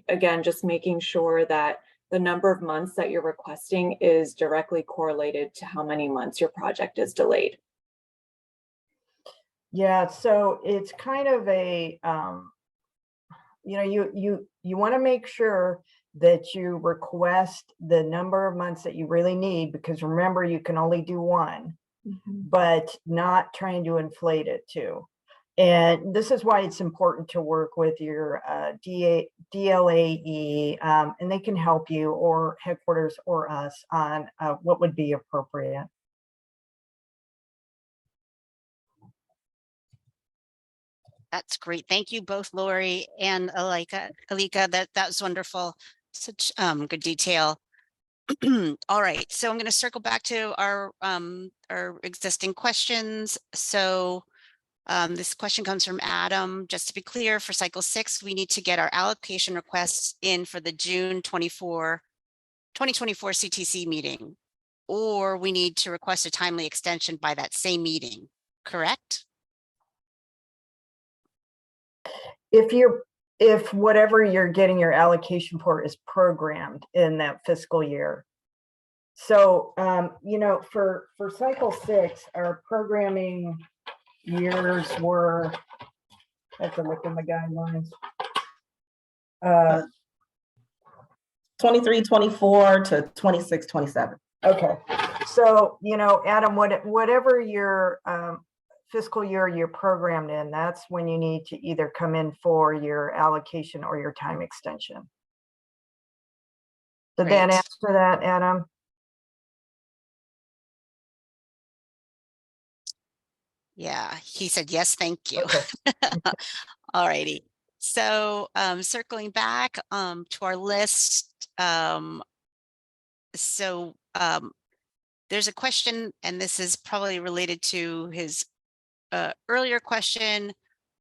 Again, just making sure that the number of months that you're requesting is directly correlated to how many months your project is delayed. Yeah, so it's kind of a, you know, you want to make sure that you request the number of months that you really need, because remember, you can only do one, but not trying to inflate it too. And this is why it's important to work with your DLAE, and they can help you, or headquarters or us, on what would be appropriate. That's great. Thank you both, Lori and Alika. That was wonderful. Such good detail. All right, so I'm going to circle back to our existing questions. So this question comes from Adam. Just to be clear, for cycle 6, we need to get our allocation requests in for the June 2024 CTC meeting, or we need to request a timely extension by that same meeting, correct? If whatever you're getting your allocation for is programmed in that fiscal year. So, you know, for cycle 6, our programming years were, I have to look in the guidelines. 23, 24 to 26, 27. Okay, so, you know, Adam, whatever your fiscal year you're programmed in, that's when you need to either come in for your allocation or your time extension. Did that Great. answer that, Adam? Yeah, he said yes, thank you. Okay. All righty. So circling back to our list. There's a question, and this is probably related to his earlier question.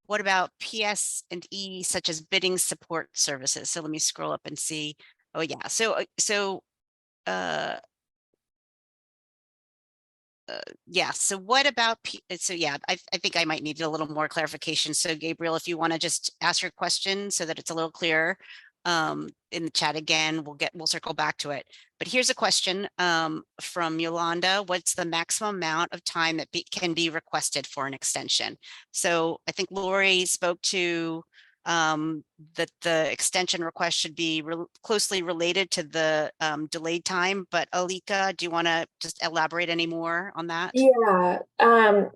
What about PS&E, such as bidding support services? So let me scroll up and see. Oh yeah, yeah, so what about, so yeah, I think I might need a little more clarification. So Gabriel, if you want to just ask your question so that it's a little clearer in the chat again, we'll circle back to it. But here's a question from Yolanda. What's the maximum amount of time that can be requested for an extension? So I think Lori spoke to that the extension request should be closely related to the delayed time, but Alika, do you want to just elaborate any more on that? Yeah,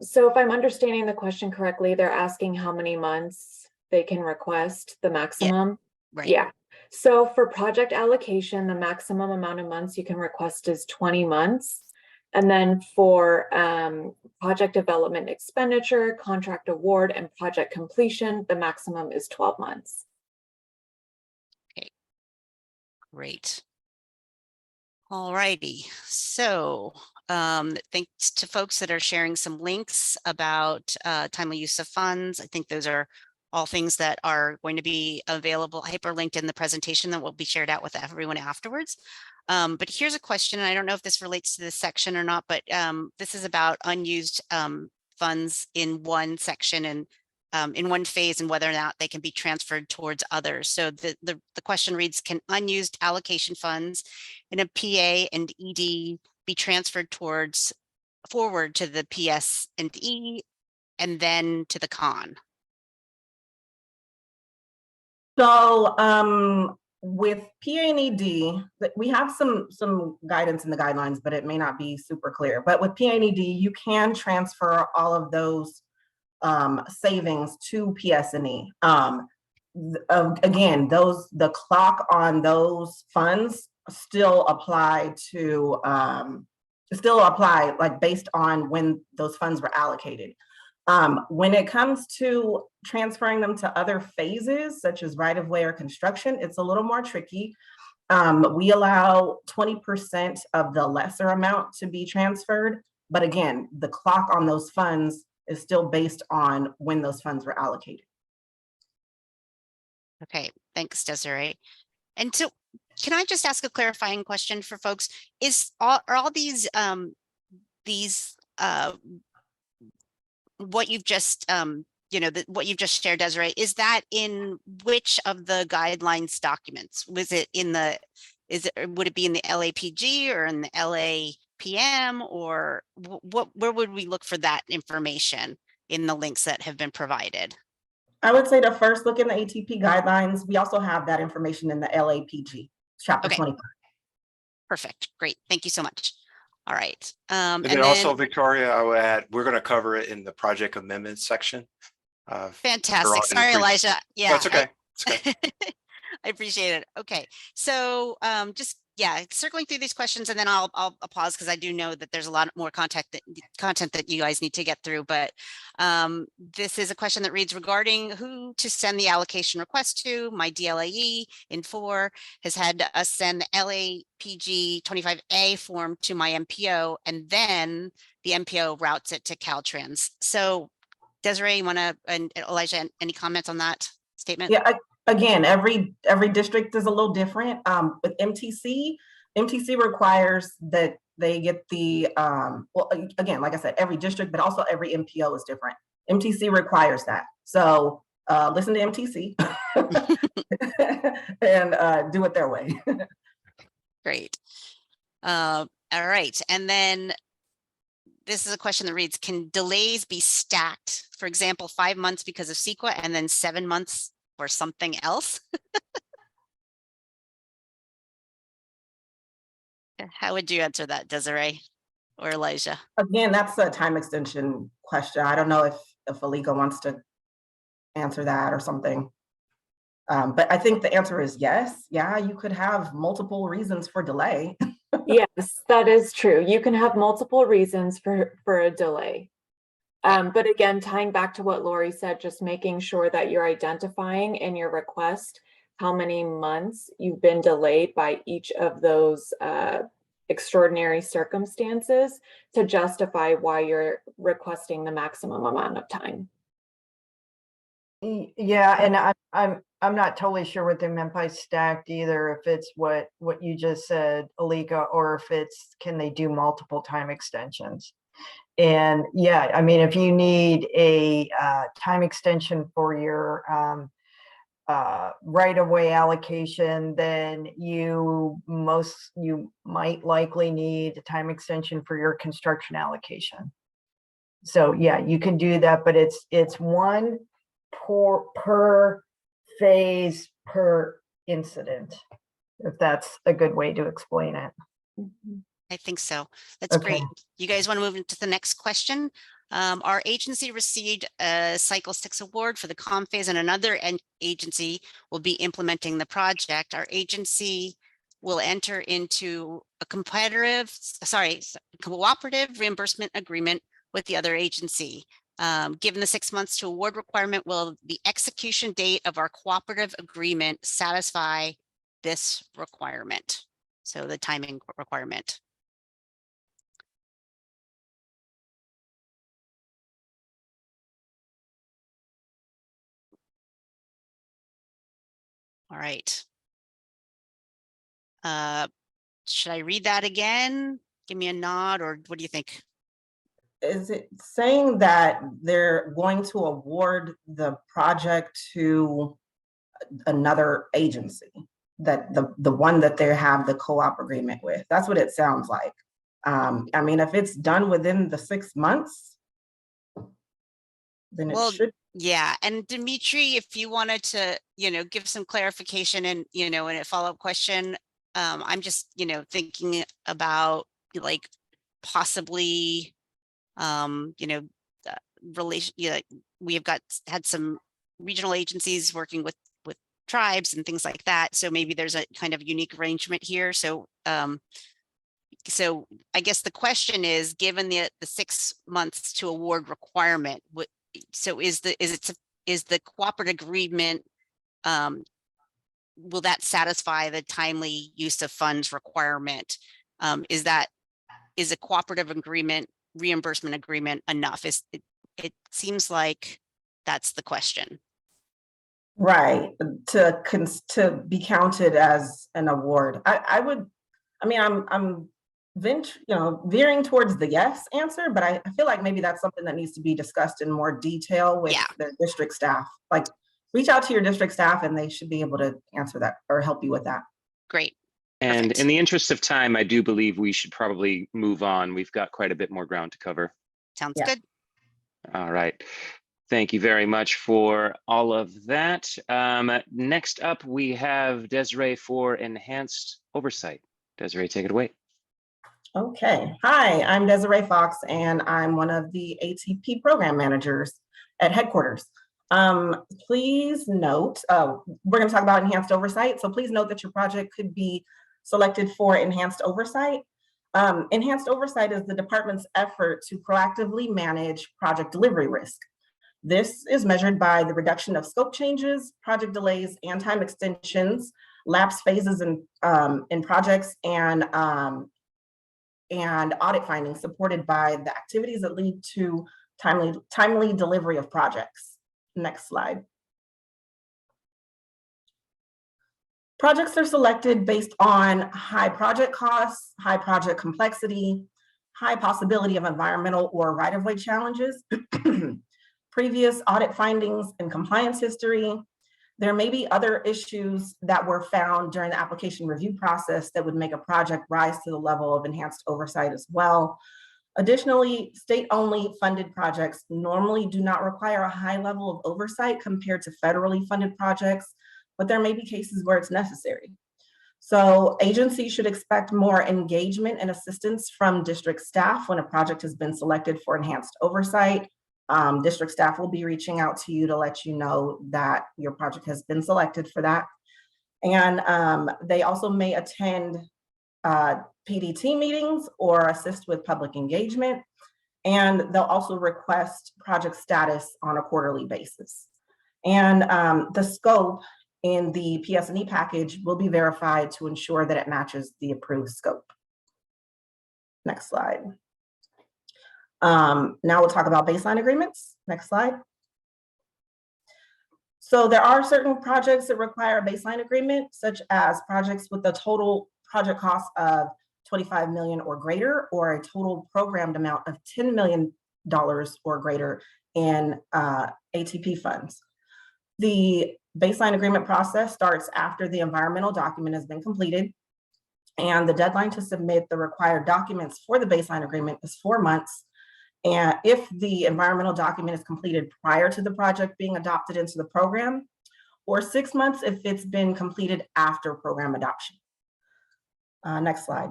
so if I'm understanding the question correctly, they're asking how many months they can request the maximum. Right. Yeah, so for project allocation, the maximum amount of months you can request is 20 months. And then for project development expenditure, contract award, and project completion, the maximum is 12 months. Okay, great. All righty, so thanks to folks that are sharing some links about timely use of funds. I think those are all things that are going to be available, hyperlinked in the presentation that will be shared out with everyone afterwards. But here's a question, and I don't know if this relates to this section or not, but this is about unused funds in one section and in one phase, and whether or not they can be transferred towards others. So the question reads, can unused allocation funds in a PA and ED be transferred forward to the PS and E and then to the con? So with PA&ED, we have some guidance in the guidelines, but it may not be super clear. But with PA&ED, you can transfer all of those savings to PS&E. Again, the clock on those funds still apply like based on when those funds were allocated. When it comes to transferring them to other phases, such as right-of-way or construction, it's a little more tricky. We allow 20% of the lesser amount to be transferred. But again, the clock on those funds is still based on when those funds were allocated. Okay, thanks, Desiree. And so can I just ask a clarifying question for folks? Are all these what you've just what you've just shared, Desiree, is that in which of the guidelines documents? Was it in the, would it be in the LAPG or in the LAPM, or where would we look for that information in the links that have been provided? I would say to first look in the ATP guidelines. We also have that information in the LAPG, chapter 25. Perfect, great, thank you so much. All right. And then also, Victoria, I would add, we're going to cover it in the project amendments section. Fantastic. Sorry, Elijah. Yeah, that's okay. It's okay. I appreciate it. Okay, so just circling through these questions, and then I'll pause because I do know that there's a lot more content that you guys need to get through. But this is a question that reads, regarding who to send the allocation request to. My DLAE in 4 has had us send the LAPG 25A form to my MPO, and then the MPO routes it to Caltrans. So Desiree, you want to, and Elijah, any comments on that statement? Yeah. Again, every district is a little different. With MTC requires that they get the, well, again, like I said, every district, but also every MPO is different. MTC requires that. So listen to MTC and do it their way. Great. All right. And then this is a question that reads, can delays be stacked? For example, 5 months because of CEQA and then 7 months or something else? How would you answer that, Desiree or Elijah? Again, that's a time extension question. I don't know if Alika wants to answer that or something. But I think the answer is yes. Yeah, you could have multiple reasons for delay. Yes, that is true. You can have multiple reasons for a delay. But again, tying back to what Lori said, just making sure that you're identifying in your request how many months you've been delayed by each of those extraordinary circumstances to justify why you're requesting the maximum amount of time. Yeah, and I'm not totally sure what they meant by stacked either, if it's what you just said, Alika, or if it's, can they do multiple time extensions? And yeah, I mean, if you need a time extension for your right-of-way allocation, then you might likely need a time extension for your construction allocation. So yeah, you can do that, but it's one per phase per incident, if that's a good way to explain it. I think so. That's Okay. great. You guys want to move into the next question? Our agency received a Cycle 6 award for the comm phase, and another agency will be implementing the project. Our agency will enter into a cooperative reimbursement agreement with the other agency. Given the 6 months to award requirement, will the execution date of our cooperative agreement satisfy this requirement? So the timing requirement. All right. Should I read that again? Give me a nod, or what do you think? Is it saying that they're going to award the project to another agency, that the one that they have the co-op agreement with? That's what it sounds like. I mean, if it's done within the 6 months, then it Well, should. yeah, and Dimitri, if you wanted to, give some clarification and, in a follow-up question, I'm just, thinking about like possibly, relation, we have had some regional agencies working with tribes and things like that. So maybe there's a kind of unique arrangement here. So, so I guess the question is, given the 6 months to award requirement, so is the cooperative agreement, will that satisfy the timely use of funds requirement? Is a cooperative agreement, reimbursement agreement enough? It seems like that's the question. Right, to be counted as an award. I'm veering towards the yes answer, but I feel like maybe that's something that needs to be discussed in more detail with the district staff. Like, reach out to your district staff and they should be able to answer that or help you with that. Great. And Perfect. in the interest of time, I do believe we should probably move on. We've got quite a bit more ground to cover. Sounds Yeah. good. All right. Thank you very much for all of that. Next up, we have Desiree for enhanced oversight. Desiree, take it away. Okay. Hi, I'm Desiree Fox, and I'm one of the ATP program managers at headquarters. Please note, we're going to talk about enhanced oversight. So please note that your project could be selected for enhanced oversight. Enhanced oversight is the department's effort to proactively manage project delivery risk. This is measured by the reduction of scope changes, project delays, and time extensions, lapse phases in projects, and audit findings supported by the activities that lead to timely delivery of projects. Next slide. Projects are selected based on high project costs, high project complexity, high possibility of environmental or right-of-way challenges, previous audit findings and compliance history. There may be other issues that were found during the application review process that would make a project rise to the level of enhanced oversight as well. Additionally, state-only funded projects normally do not require a high level of oversight compared to federally funded projects, but there may be cases where it's necessary. So agencies should expect more engagement and assistance from district staff when a project has been selected for enhanced oversight. District staff will be reaching out to you to let you know that your project has been selected for that. And they also may attend PDT meetings or assist with public engagement. And they'll also request project status on a quarterly basis. And the scope in the PS&E package will be verified to ensure that it matches the approved scope. Next slide. Now we'll talk about baseline agreements. Next slide. So there are certain projects that require a baseline agreement, such as projects with a total project cost of $25 million or greater, or a total programmed amount of $10 million or greater in ATP funds. The baseline agreement process starts after the environmental document has been completed, and the deadline to submit the required documents for the baseline agreement is 4 months. And if the environmental document is completed prior to the project being adopted into the program, or 6 months if it's been completed after program adoption. Next slide.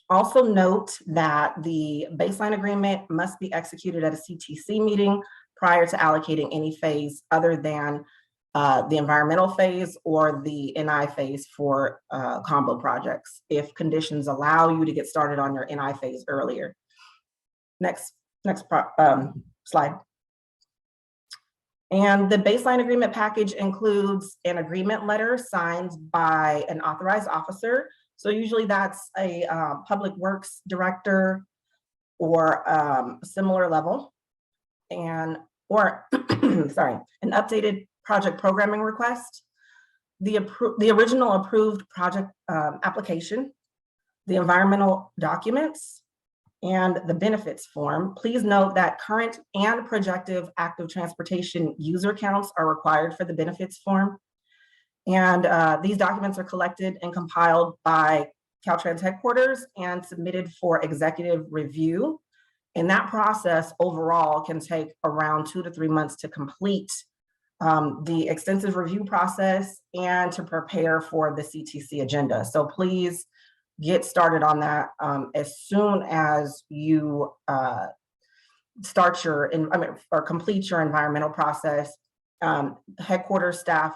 Also note that the baseline agreement must be executed at a CTC meeting prior to allocating any phase other than the environmental phase or the NI phase for combo projects, if conditions allow you to get started on your NI phase earlier. Next slide. And the baseline agreement package includes an agreement letter signed by an authorized officer. So usually that's a public works director or a similar level, or sorry, an updated project programming request, the original approved project application, the environmental documents, and the benefits form. Please note that current and projected active transportation user counts are required for the benefits form. And these documents are collected and compiled by Caltrans headquarters and submitted for executive review And that process overall can take around 2 to 3 months to complete the extensive review process and to prepare for the CTC agenda. So please get started on that as soon as you start your, or complete your environmental process. Headquarters staff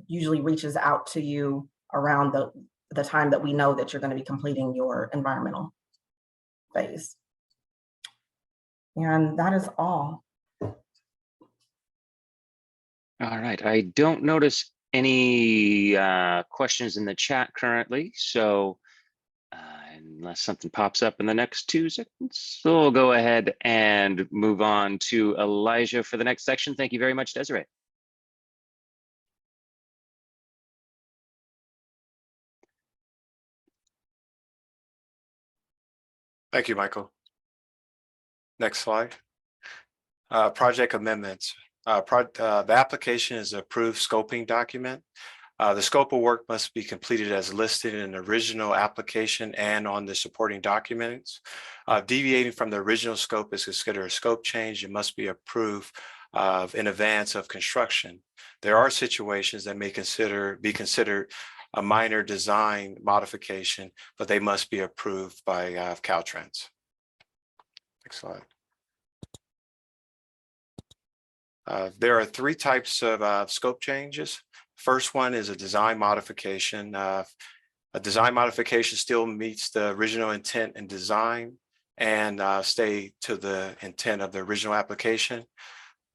usually reaches out to you around the time that we know that you're going to be completing your environmental phase. And that is all. All right, I don't notice any questions in the chat currently, so unless something pops up in the next 2 seconds, so we'll go ahead and move on to Elijah for the next section. Thank you very much, Desiree. Thank you, Michael. Next slide. Project amendments. The application is an approved scoping document. The scope of work must be completed as listed in the original application and on the supporting documents. Deviating from the original scope is considered a scope change. It must be approved in advance of construction. There are situations that may be considered a minor design modification, but they must be approved by Caltrans. Next slide. There are 3 types of scope changes. First one is a design modification. A design modification still meets the original intent and design and stay to the intent of the original application.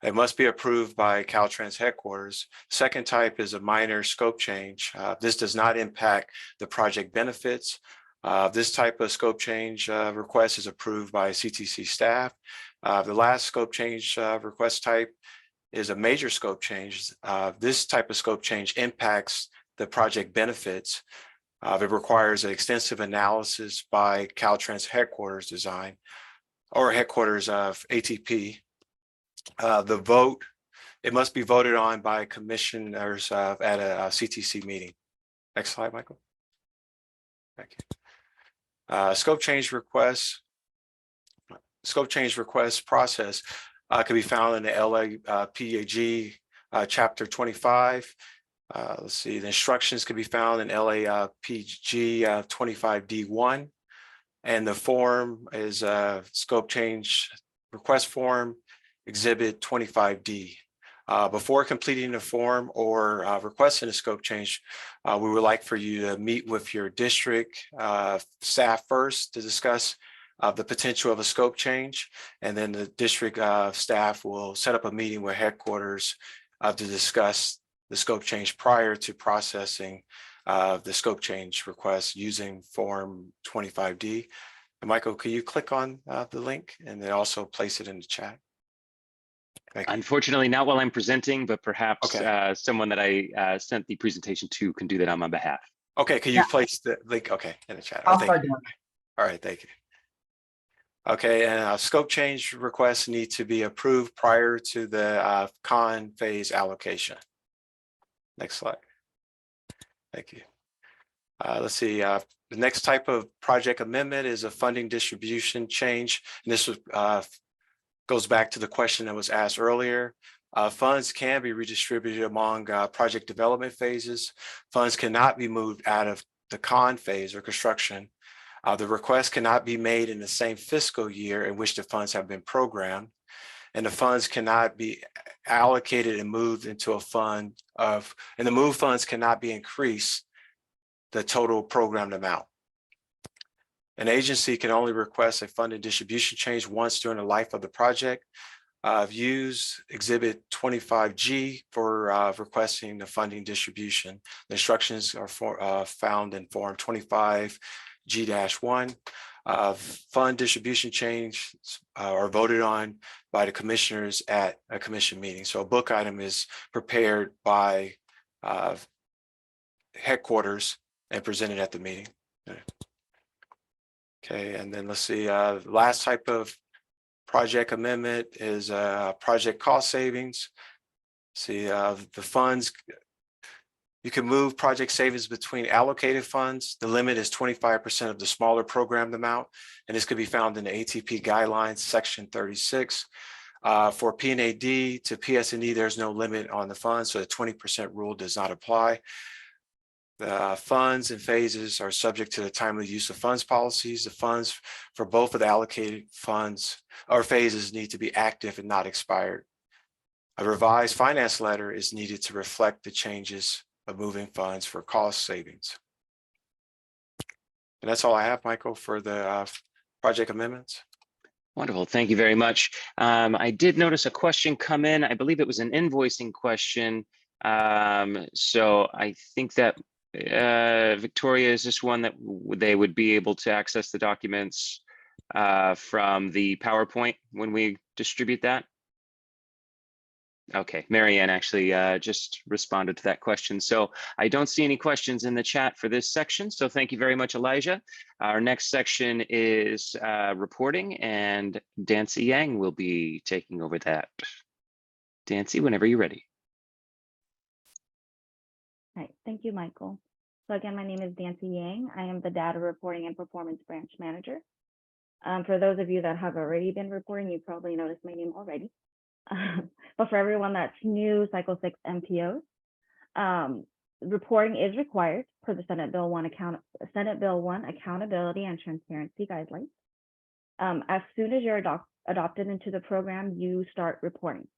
It must be approved by Caltrans headquarters. Second type is a minor scope change. This does not impact the project benefits. This type of scope change request is approved by CTC staff. The last scope change request type is a major scope change. This type of scope change impacts the project benefits. It requires an extensive analysis by Caltrans headquarters design or headquarters of ATP. It must be voted on by commissioners at a CTC meeting. Next slide, Michael. Thank you. Scope change request process can be found in the LAPAG chapter 25. Let's see, the instructions can be found in LAPG 25D1, and the form is scope change request form exhibit 25D. Before completing the form or requesting a scope change, we would like for you to meet with your district staff first to discuss the potential of a scope change, and then the district staff will set up a meeting with headquarters to discuss the scope change prior to processing the scope change request using form 25D. And Michael, can you click on the link and then also place it in the chat? Unfortunately, not while I'm presenting, but perhaps someone that I sent the presentation to can do that on my behalf. Okay, can you place the link? Okay, in the chat. I'll start doing it. All right, thank you. Okay, and scope change requests need to be approved prior to the con phase allocation. Next slide. Thank you. Let's see. The next type of project amendment is a funding distribution change. And this goes back to the question that was asked earlier. Funds can be redistributed among project development phases. Funds cannot be moved out of the con phase or construction. The request cannot be made in the same fiscal year in which the funds have been programmed, and the funds cannot be allocated and moved into a fund and the moved funds cannot be increased the total programmed amount. An agency can only request a funding distribution change once during the life of the project. Use Exhibit 25G for requesting the funding distribution. The instructions are found in Form 25G-1. Fund distribution change are voted on by the commissioners at a commission meeting. So a book item is prepared by headquarters and presented at the meeting. Okay, and then let's see, last type of project amendment is project cost savings. See, the funds You can move project savings between allocated funds. The limit is 25% of the smaller programmed amount, and this could be found in the ATP guidelines, section 36. For P&AD to PS&E, there's no limit on the funds, so the 20% rule does not apply. The funds and phases are subject to the timely use of funds policies. The funds for both of the allocated funds or phases need to be active and not expired. A revised finance letter is needed to reflect the changes of moving funds for cost savings. And that's all I have, Michael, for the project amendments. Wonderful. Thank you very much. I did notice a question come in. I believe it was an invoicing question. So I think that Victoria, is this one that they would be able to access the documents from the PowerPoint when we distribute that? Okay, Marianne actually just responded to that question. So I don't see any questions in the chat for this section. So thank you very much, Elijah. Our next section is reporting, and Dancy Yang will be taking over that. Dancy, whenever you're ready. All right, thank you, Michael. So again, my name is Dancy Yang. I am the Data Reporting and Performance Branch Manager. For those of you that have already been reporting, you probably noticed my name already. But for everyone that's new, Cycle 6 MPOs, reporting is required per the Senate Bill 1 Accountability and Transparency Guidelines. As soon as you're adopted into the program, you start reporting.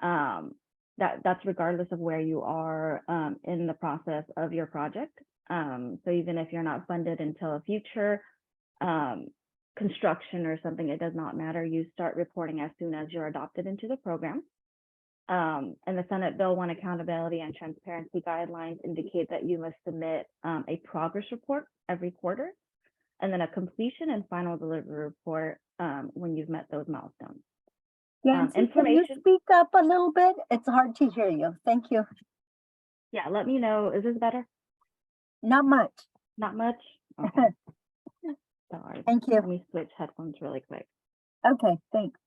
That's regardless of where you are in the process of your project. So even if you're not funded until a future construction or something, it does not matter. You start reporting as soon as you're adopted into the program. And the Senate Bill 1 Accountability and Transparency Guidelines indicate that you must submit a progress report every quarter, and then a completion and final delivery report when you've met those milestones. Nancy, can you speak up a little bit? It's hard to hear you. Thank you. Yeah, let me know. Is this better? Not much. Not much? Okay. Sorry. Thank you. Let me switch headphones really quick. Okay, thanks.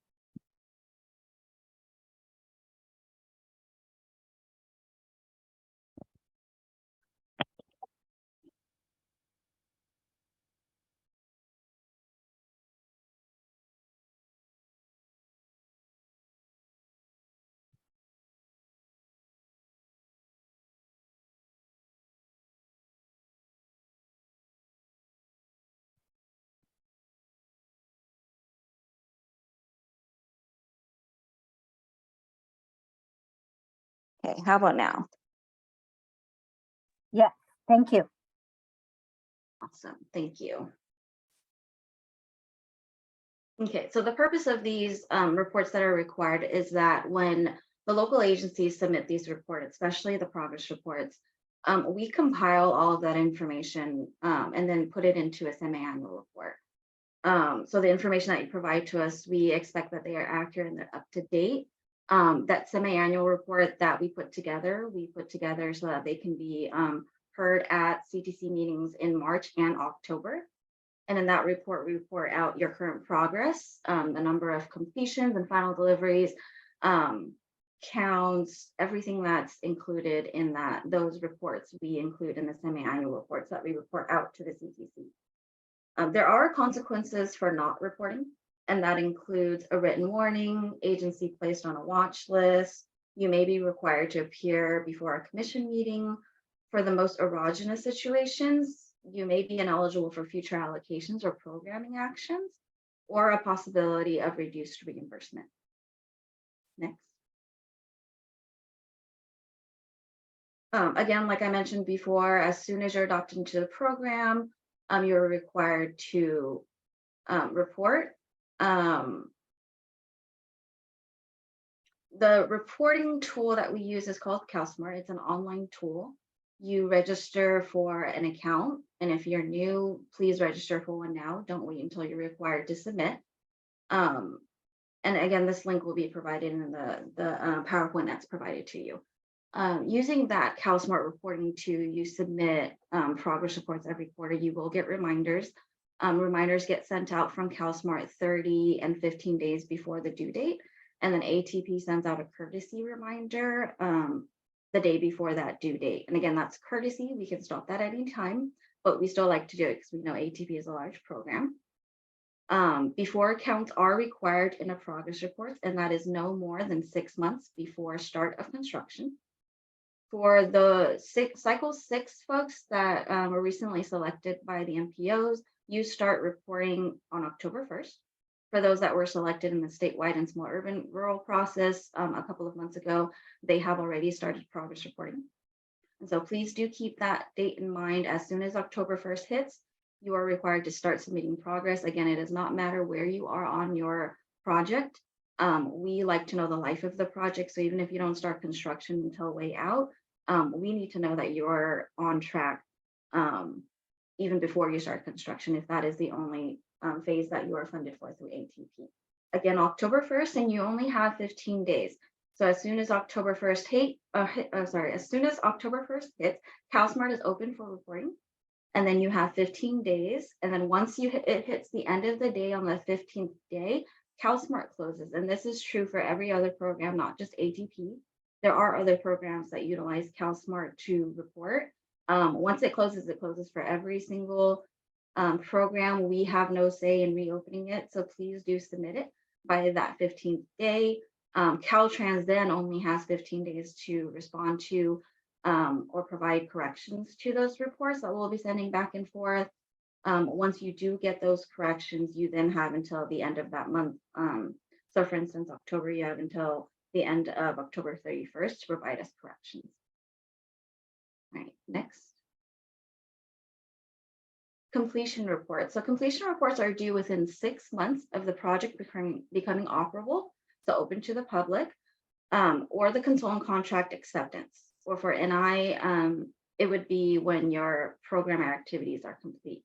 Okay, how about now? Yeah, thank you. Awesome, thank you. Okay, so the purpose of these reports that are required is that when the local agencies submit these reports, especially the progress reports, we compile all of that information and then put it into a semi-annual report. So the information that you provide to us, we expect that they are accurate and they're up to date. That semi-annual report that we put together so that they can be heard at CTC meetings in March and October. And in that report, we report out your current progress, the number of completions and final deliveries, counts, everything that's included in those reports we include in the semi-annual reports that we report out to the CTC. There are consequences for not reporting, and that includes a written warning, agency placed on a watch list. You may be required to appear before a commission meeting. For the most erogenous situations, you may be ineligible for future allocations or programming actions, or a possibility of reduced reimbursement. Next. Again, like I mentioned before, as soon as you're adopted into the program, you're required to report. The reporting tool that we use is called CalSmart. It's an online tool. You register for an account, and if you're new, please register for one now. Don't wait until you're required to submit. And again, this link will be provided in the PowerPoint that's provided to you. Using that CalSmart reporting tool, you submit progress reports every quarter. You will get reminders. Reminders get sent out from CalSmart 30 and 15 days before the due date. And then ATP sends out a courtesy reminder the day before that due date. And again, that's courtesy. We can stop that at any time, but we still like to do it because we know ATP is a large program. Before accounts are required in a progress report, and that is no more than 6 months before start of construction. For the cycle 6 folks that were recently selected by the MPOs, you start reporting on October 1st. For those that were selected in the statewide and small urban rural process a couple of months ago, they have already started progress reporting. And so please do keep that date in mind. As soon as October 1st hits, you are required to start submitting progress. Again, it does not matter where you are on your project. We like to know the life of the project. So even if you don't start construction until way out, we need to know that you're on track even before you start construction, if that is the only phase that you are funded for through ATP. Again, October 1st, and you only have 15 days. So as soon as October 1st as soon as October 1st hits, CalSmart is open for reporting. And then you have 15 days. And then once it hits the end of the day on the 15th day, CalSmart closes. And this is true for every other program, not just ATP. There are other programs that utilize CalSmart to report. Once it closes for every single program. We have no say in reopening it, so please do submit it by that 15th day. Caltrans then only has 15 days to respond to or provide corrections to those reports that we'll be sending back and forth. Once you do get those corrections, you then have until the end of that month. So for instance, October, you have until the end of October 31st to provide us corrections. All right, next. Completion reports. So completion reports are due within 6 months of the project becoming operable, so open to the public, or the consultant contract acceptance. Or for NI, it would be when your program activities are complete.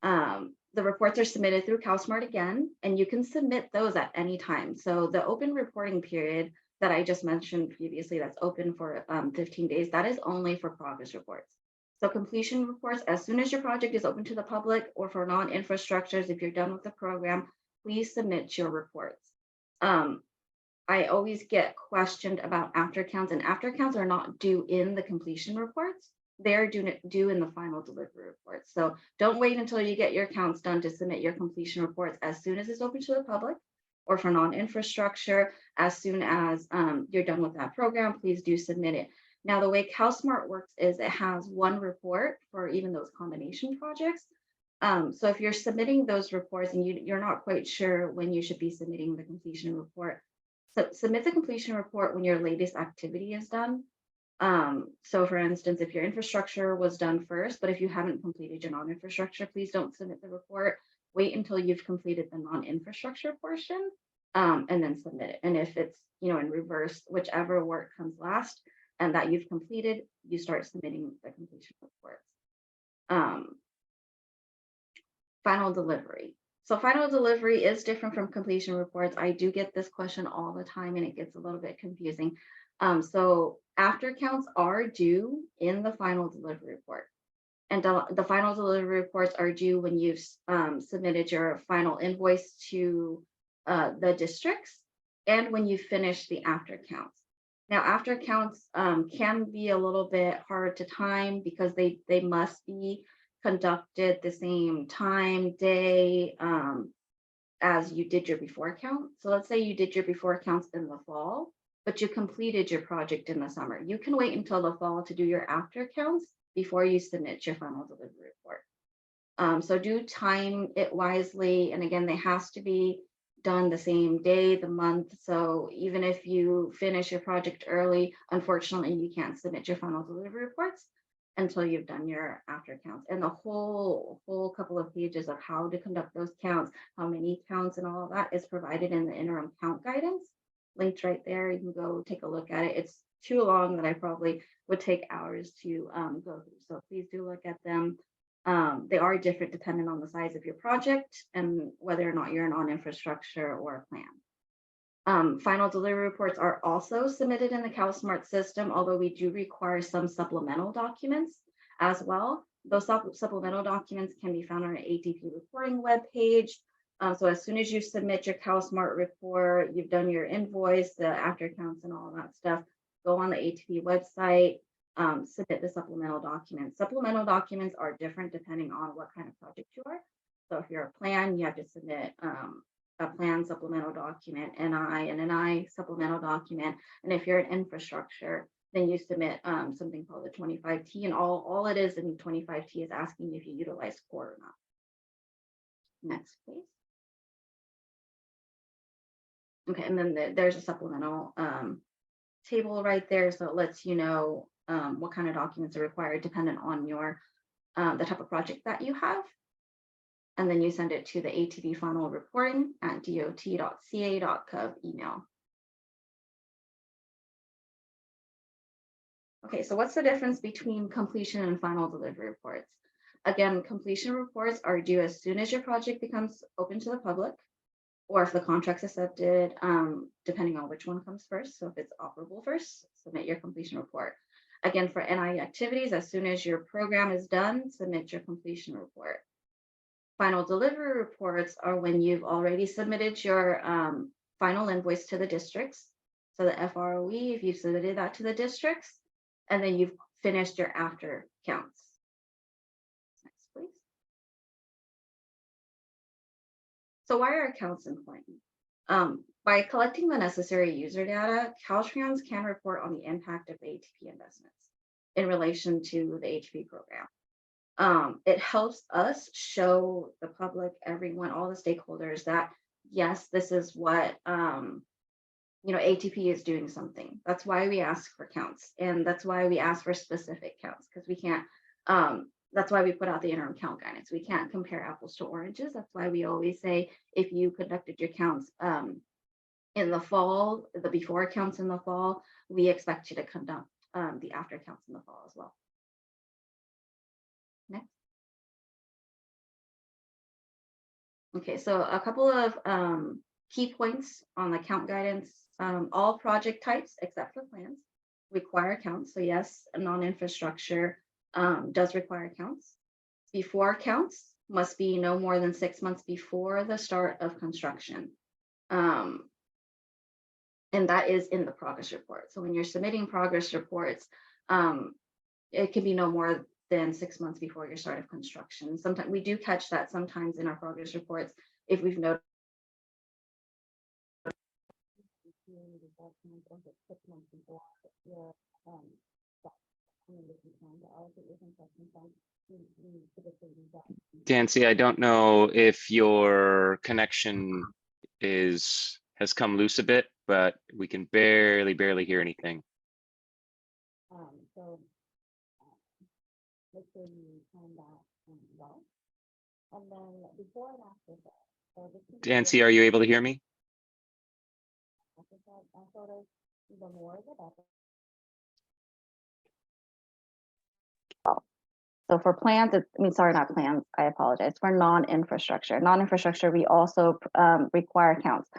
The reports are submitted through CalSmart again, and you can submit those at any time. So the open reporting period that I just mentioned previously, that's open for 15 days, that is only for progress reports. So completion reports, as soon as your project is open to the public, or for non-infrastructures, if you're done with the program, please submit your reports. I always get questioned about after counts, and after counts are not due in the completion reports. They're due in the final delivery reports. So don't wait until you get your counts done to submit your completion reports. As soon as it's open to the public, or for non-infrastructure, as soon as you're done with that program, please do submit it. Now, the way CalSmart works is it has one report for even those combination projects. So if you're submitting those reports and you're not quite sure when you should be submitting the completion report, so submit the completion report when your latest activity is done. So for instance, if your infrastructure was done first, but if you haven't completed your non-infrastructure, please don't submit the report. Wait until you've completed the non-infrastructure portion, and then submit it. And if it's, in reverse, whichever work comes last and that you've completed, you start submitting the completion reports. Final delivery. So final delivery is different from completion reports. I do get this question all the time, and it gets a little bit confusing. So after counts are due in the final delivery report. And the final delivery reports are due when you've submitted your final invoice to the districts and when you finish the after counts. Now, after counts can be a little bit hard to time because they must be conducted the same time, day as you did your before count. So let's say you did your before counts in the fall, but you completed your project in the summer. You can wait until the fall to do your after counts before you submit your final delivery report. So do time it wisely. And again, they has to be done the same day, the month. So even if you finish your project early, unfortunately, you can't submit your final delivery reports until you've done your after counts. And the whole couple of pages of how to conduct those counts, how many counts and all of that is provided in the interim count guidance. Linked right there. You can go take a look at it. It's too long that I probably would take hours to go through. So please do look at them. They are different depending on the size of your project and whether or not you're on infrastructure or a plan. Final delivery reports are also submitted in the CalSmart system, although we do require some supplemental documents as well. Those supplemental documents can be found on our ATP reporting webpage. So as soon as you submit your CalSmart report, you've done your invoice, the after counts and all that stuff, go on the ATP website, submit the supplemental documents. Supplemental documents are different depending on what kind of project you are. So if you're a plan, you have to submit a plan supplemental document, an NI supplemental document. And if you're an infrastructure, then you submit something called the 25T, and all it is in 25T is asking if you utilize core or not. Next, please. Okay, and then there's a supplemental table right there, so it lets you know what kind of documents are required dependent on your the type of project that you have. And then you send it to the ATP final reporting at dot.ca.gov email. Okay, so what's the difference between completion and final delivery reports? Again, completion reports are due as soon as your project becomes open to the public, or if the contract's accepted, depending on which one comes first. So if it's operable first, submit your completion report. Again, for NI activities, as soon as your program is done, submit your completion report. Final delivery reports are when you've already submitted your final invoice to the districts. So the FROE, if you've submitted that to the districts, and then you've finished your after counts. Next, please. So why are accounts important? By collecting the necessary user data, Caltrans can report on the impact of the ATP investments in relation to the ATP program. It helps us show the public, everyone, all the stakeholders that, yes, this is what, ATP is doing something. That's why we ask for counts. And that's why we ask for specific counts, because we can't, that's why we put out the interim count guidance. We can't compare apples to oranges. That's why we always say, if you conducted your counts in the fall, the before counts in the fall, we expect you to conduct the after counts in the fall as well. Next. Okay, so a couple of key points on the count guidance. All project types except for plans require counts. So yes, a non-infrastructure does require counts. Before counts must be no more than 6 months before the start of construction. And that is in the progress report. So when you're submitting progress reports, it can be no more than 6 months before your start of construction. Sometimes we do catch that sometimes in our progress reports if we've noticed. Dancy, I don't know if your connection has come loose a bit, but we can barely hear anything. So make sure you turn that well. And then before and after that. So Dancy, are you able to hear me? After that, photos, the more the better. So for plans, sorry, not plans, I apologize. For non-infrastructure. Non-infrastructure, we also require counts.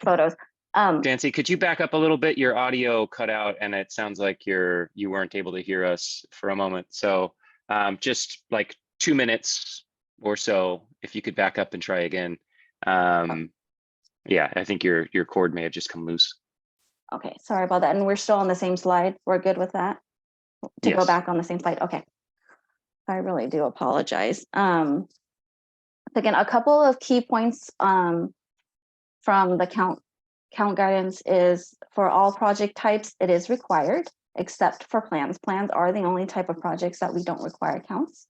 Photos. Dancy, could you back up a little bit? Your audio cut out and it sounds like you weren't able to hear us for a moment. So just like 2 minutes or so, if you could back up and try again. Yeah, I think your cord may have just come loose. Okay, sorry about that. And we're still on the same slide. We're good with that? To go back on the same slide. Okay. I really do apologize. Again, a couple of key points from the count guidance is for all project types, it is required except for plans. Plans are the only type of projects that we don't require counts.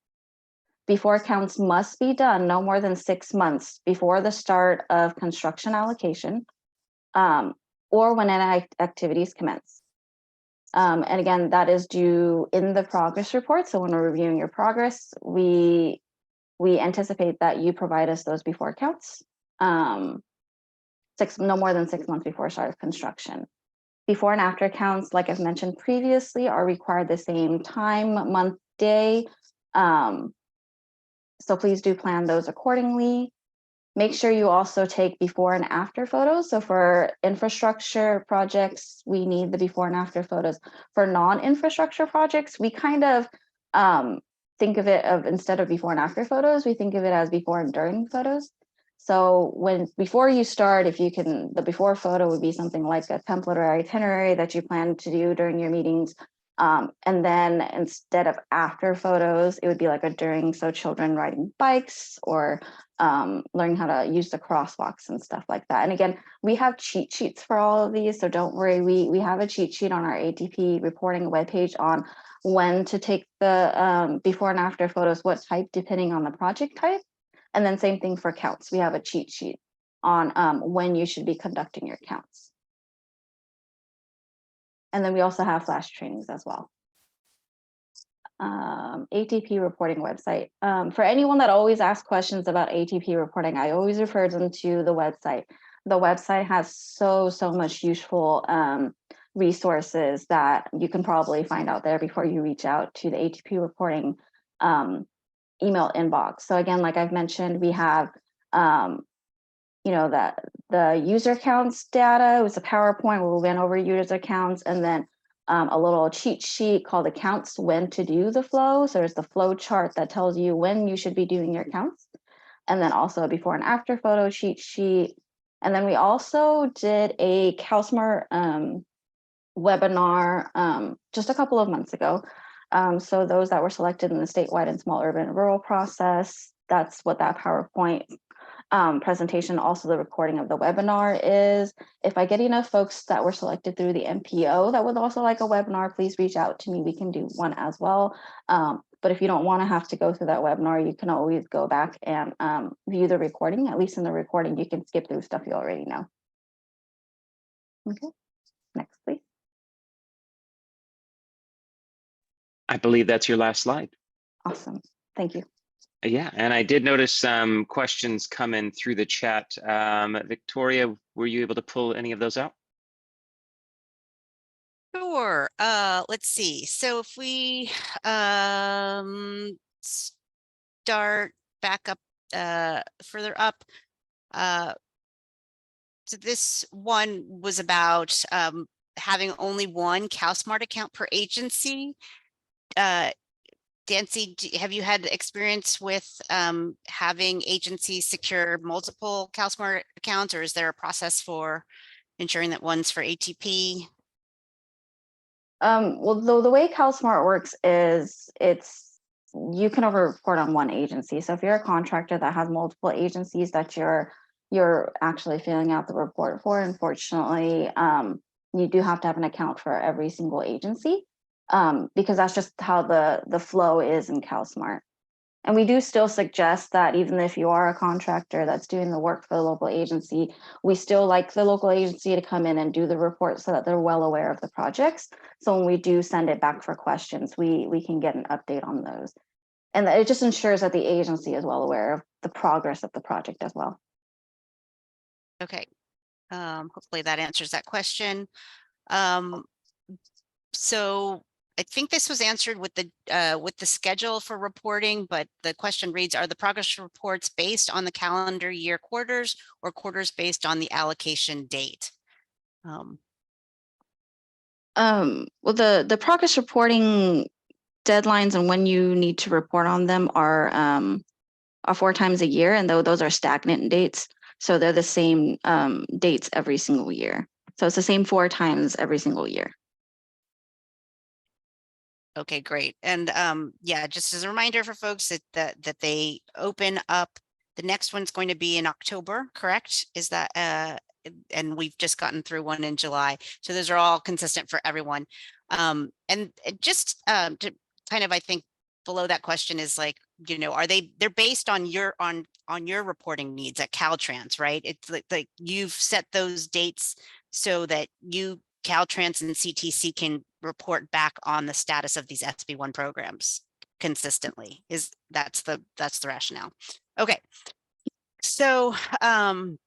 Before counts must be done no more than 6 months before the start of construction allocation or when any activities commence. And again, that is due in the progress report. So when we're reviewing your progress, we anticipate that you provide us those before counts, no more than 6 months before start of construction. Before and after counts, like I've mentioned previously, are required the same time, month, day. So please do plan those accordingly. Make sure you also take before and after photos. So for infrastructure projects, we need the before and after photos. For non-infrastructure projects, we kind of think of it instead of before and after photos, we think of it as before and during photos. So before you start, if you can, the before photo would be something like a template or itinerary that you plan to do during your meetings. And then instead of after photos, it would be like a during, so children riding bikes or learning how to use the crosswalks and stuff like that. And again, we have cheat sheets for all of these, so don't worry. We have a cheat sheet on our ATP reporting webpage on when to take the before and after photos, what type, depending on the project type. And then same thing for counts. We have a cheat sheet on when you should be conducting your counts. And then we also have flash trainings as well. ATP reporting website. For anyone that always asks questions about ATP reporting, I always refer them to the website. The website has so much useful resources that you can probably find out there before you reach out to the ATP reporting email inbox. So again, like I've mentioned, we have you know, the user accounts data. It was a PowerPoint where we went over user accounts, and then a little cheat sheet called accounts, when to do the flow. So there's the flow chart that tells you when you should be doing your counts, and then also a before and after photo cheat sheet. And then we also did a CalSmart webinar just a couple of months ago. So those that were selected in the statewide and small urban and rural process, that's what that PowerPoint presentation, also the recording of the webinar is. If I get enough folks that were selected through the MPO that would also like a webinar, please reach out to me. We can do one as well. But if you don't want to have to go through that webinar, you can always go back and view the recording. At least in the recording, you can skip through stuff you already know. Okay, next, please. I believe that's your last slide. Awesome, thank you. Yeah, and I did notice some questions coming through the chat. Victoria, were you able to pull any of those out? Sure. Let's see. So if we start back up further up, so this one was about having only one CalSmart account per agency. Dancy, have you had experience with having agencies secure multiple CalSmart accounts, or is there a process for ensuring that one's for ATP? Well, the way CalSmart works is you can over report on one agency. So if you're a contractor that has multiple agencies that you're actually filling out the report for, unfortunately, you do have to have an account for every single agency. Because that's just how the flow is in CalSmart. And we do still suggest that even if you are a contractor that's doing the work for the local agency, we still like the local agency to come in and do the report so that they're well aware of the projects. So when we do send it back for questions, we can get an update on those. And it just ensures that the agency is well aware of the progress of the project as well. Okay, hopefully that answers that question. So I think this was answered with the schedule for reporting, but the question reads, are the progress reports based on the calendar year quarters or quarters based on the allocation date? Well, the progress reporting deadlines and when you need to report on them are 4 times a year, and those are stagnant dates. So they're the same dates every single year. So it's the same 4 times every single year. Okay, great. And yeah, just as a reminder for folks that they open up, the next one's going to be in October, correct? Is that and we've just gotten through one in July. So those are all consistent for everyone. And just to kind of, I think below that question is like, you know, they're based on your reporting needs at Caltrans, right? It's like you've set those dates so that you, Caltrans and CTC, can report back on the status of these SB1 programs consistently. That's the rationale. Okay. So and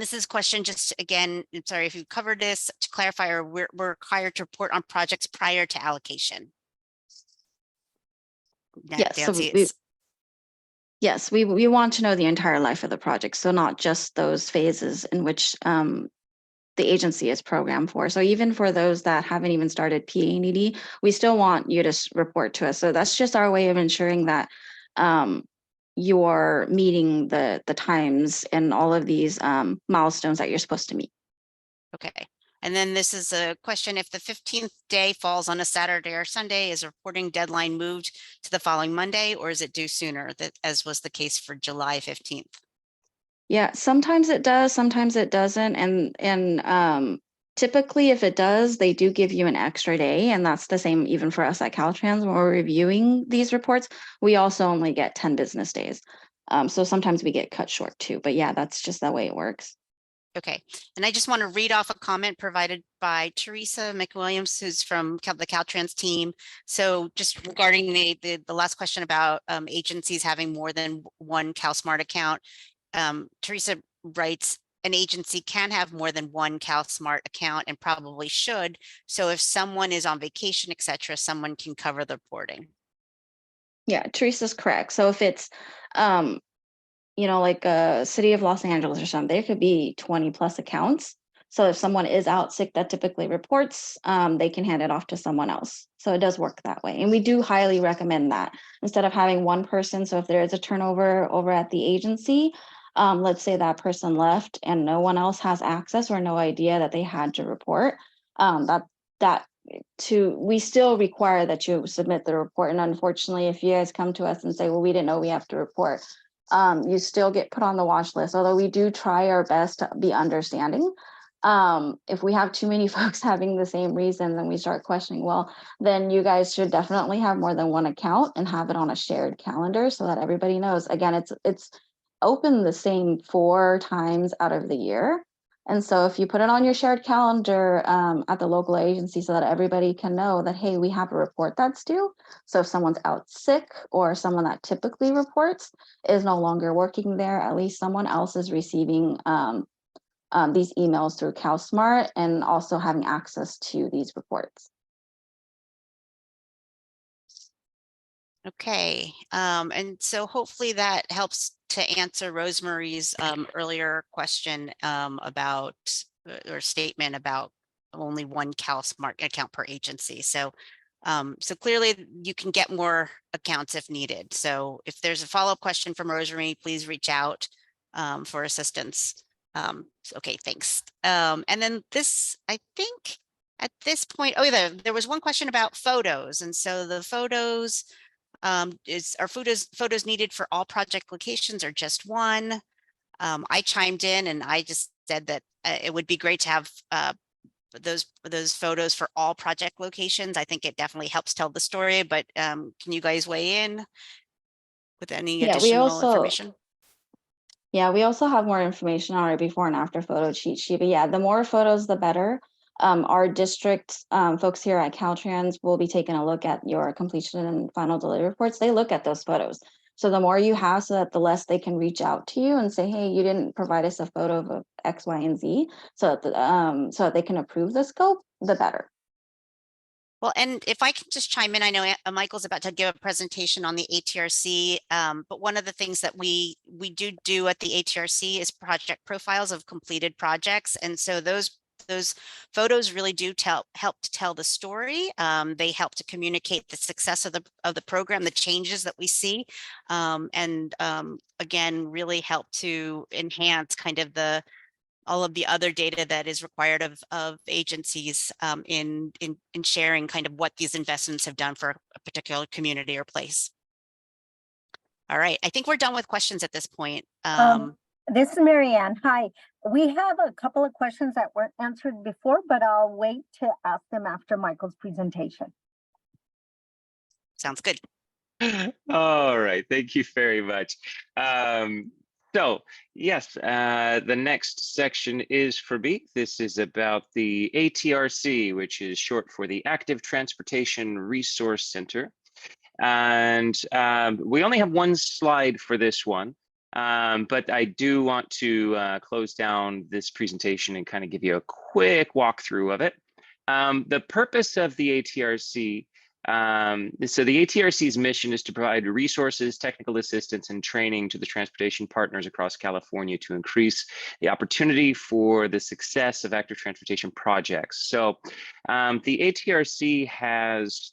this is a question, just again, I'm sorry if you covered this, to clarify, or we're required to report on projects prior to allocation. Yes, so we want to know the entire life of the project, so not just those phases in which the agency is programmed for. So even for those that haven't even started PA&ED, we still want you to report to us. So that's just our way of ensuring that you're meeting the times and all of these milestones that you're supposed to meet. Okay. And then this is a question, if the 15th day falls on a Saturday or Sunday, is a reporting deadline moved to the following Monday, or is it due sooner, as was the case for July 15th? Yeah, sometimes it does, sometimes it doesn't. And typically if it does, they do give you an extra day. And that's the same even for us at Caltrans when we're reviewing these reports. We also only get 10 business days. So sometimes we get cut short too. But yeah, that's just the way it works. Okay, and I just want to read off a comment provided by Teresa McWilliams, who's from the Caltrans team. So just regarding the last question about agencies having more than one CalSmart account, Teresa writes, an agency can have more than one CalSmart account and probably should. So if someone is on vacation, etc., someone can cover the reporting. Yeah, Teresa's correct. So if it's like a city of Los Angeles or something, there could be 20 plus accounts. So if someone is out sick that typically reports, they can hand it off to someone else. So it does work that way. And we do highly recommend that instead of having one person. So if there is a turnover over at the agency, let's say that person left and no one else has access or no idea that they had to report, we still require that you submit the report. And unfortunately, if you guys come to us and say, well, we didn't know we have to report, you still get put on the watch list, although we do try our best to be understanding. If we have too many folks having the same reason, then we start questioning, well, then you guys should definitely have more than one account and have it on a shared calendar so that everybody knows. Again, it's open the same 4 times out of the year. And so if you put it on your shared calendar at the local agency so that everybody can know that, hey, we have a report that's due. So if someone's out sick or someone that typically reports is no longer working there, at least someone else is receiving these emails through CalSmart and also having access to these reports. Okay, and so hopefully that helps to answer Rosemary's earlier question about or statement about only one CalSmart account per agency. So, so clearly you can get more accounts if needed. So if there's a follow-up question from Rosemary, please reach out for assistance. Okay, thanks. And then this, I think at this point, oh yeah, there was one question about photos. And so the photos, are photos needed for all project locations or just one? I chimed in and I just said that it would be great to have those photos for all project locations. I think it definitely helps tell the story, but can you guys weigh in with any additional information? Yeah, we also have more information on our before and after photo cheat sheet, but yeah, the more photos, the better. Our district folks here at Caltrans will be taking a look at your completion and final delivery reports. They look at those photos. So the more you have, so that the less they can reach out to you and say, hey, you didn't provide us a photo of X, Y, and Z, so that they can approve the scope, the better. Well, and if I can just chime in, I know Michael's about to give a presentation on the ATRC, but one of the things that we do at the ATRC is project profiles of completed projects. And so those photos really do help to tell the story. They help to communicate the success of the program, the changes that we see, and again, really help to enhance kind of all of the other data that is required of agencies in sharing kind of what these investments have done for a particular community or place. All right, I think we're done with questions at this point. This is Marianne. Hi. We have a couple of questions that weren't answered before, but I'll wait to ask them after Michael's presentation. Sounds good. All right, thank you very much. So yes, the next section is for me. This is about the ATRC, which is short for the Active Transportation Resource Center. And we only have one slide for this one. But I do want to close down this presentation and kind of give you a quick walkthrough of it. The purpose of the ATRC, so the ATRC's mission is to provide resources, technical assistance, and training to the transportation partners across California to increase the opportunity for the success of active transportation projects. So the ATRC has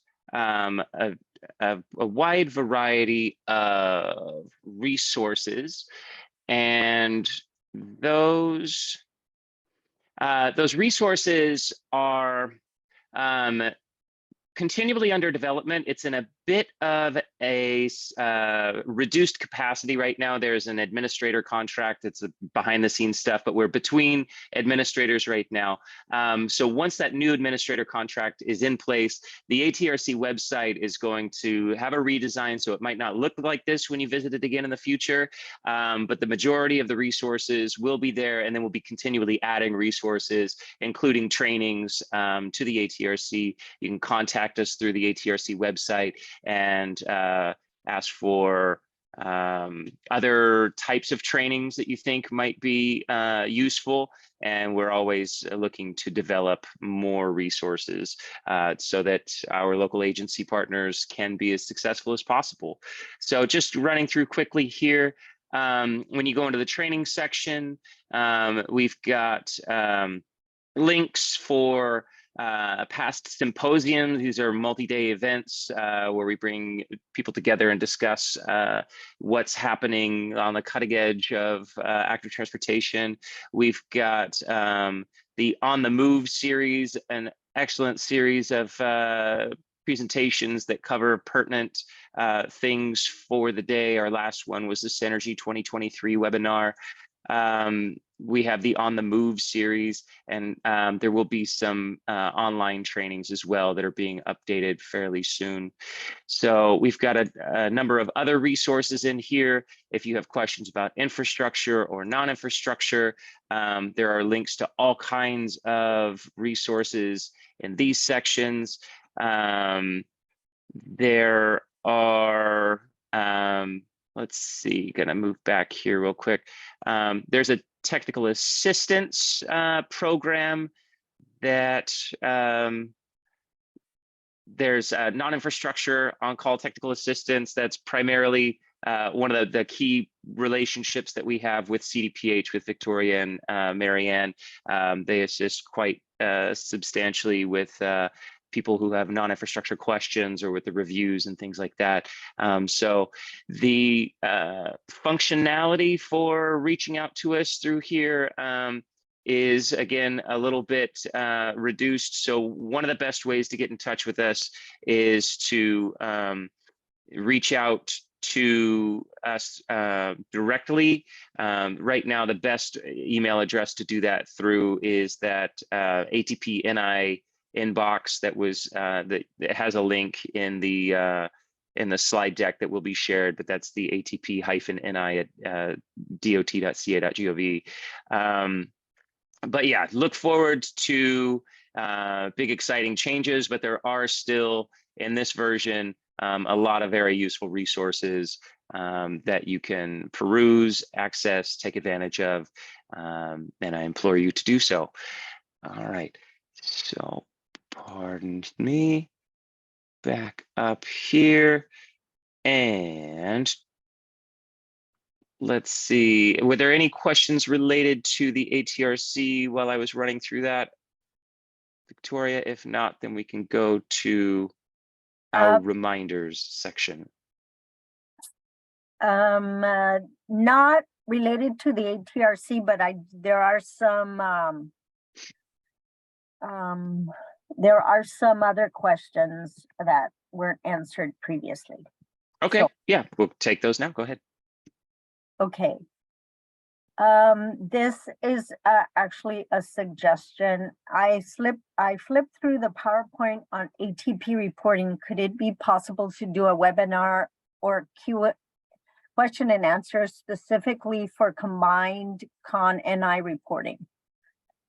a wide variety of resources, and those resources are continually under development. It's in a bit of a reduced capacity right now. There's an administrator contract. It's behind the scenes stuff, but we're between administrators right now. So once that new administrator contract is in place, the ATRC website is going to have a redesign. So it might not look like this when you visit it again in the future, but the majority of the resources will be there, and then we'll be continually adding resources, including trainings to the ATRC. You can contact us through the ATRC website and ask for other types of trainings that you think might be useful. And we're always looking to develop more resources so that our local agency partners can be as successful as possible. So just running through quickly here, when you go into the training section, we've got links for past symposiums. These are multi-day events where we bring people together and discuss what's happening on the cutting edge of active transportation. We've got the On the Move series, an excellent series of presentations that cover pertinent things for the day. Our last one was the Synergy 2023 webinar. We have the On the Move series, and there will be some online trainings as well that are being updated fairly soon. So we've got a number of other resources in here. If you have questions about infrastructure or non-infrastructure, there are links to all kinds of resources in these sections. There are, let's see, gonna move back here real quick. There's a technical assistance program that there's non-infrastructure on-call technical assistance. That's primarily one of the key relationships that we have with CDPH, with Victoria and Marianne. They assist quite substantially with people who have non-infrastructure questions or with the reviews and things like that. So the functionality for reaching out to us through here is, again, a little bit reduced. So one of the best ways to get in touch with us is to reach out to us directly. Right now, the best email address to do that through is that ATP NI inbox that was that has a link in the slide deck that will be shared, but that's the ATP-NI at dot.ca.gov. But yeah, look forward to big exciting changes, but there are still in this version a lot of very useful resources that you can peruse, access, take advantage of, and I implore you to do so. All right, so pardon me, back up here, and let's see, were there any questions related to the ATRC while I was running through that, Victoria? If not, then we can go to our reminders section. Not related to the ATRC, but there are some other questions that weren't answered previously. Okay, So, yeah, we'll take those now. Go ahead. okay. This is actually a suggestion. I flipped through the PowerPoint on ATP reporting. Could it be possible to do a webinar or question and answer specifically for combined Con NI reporting?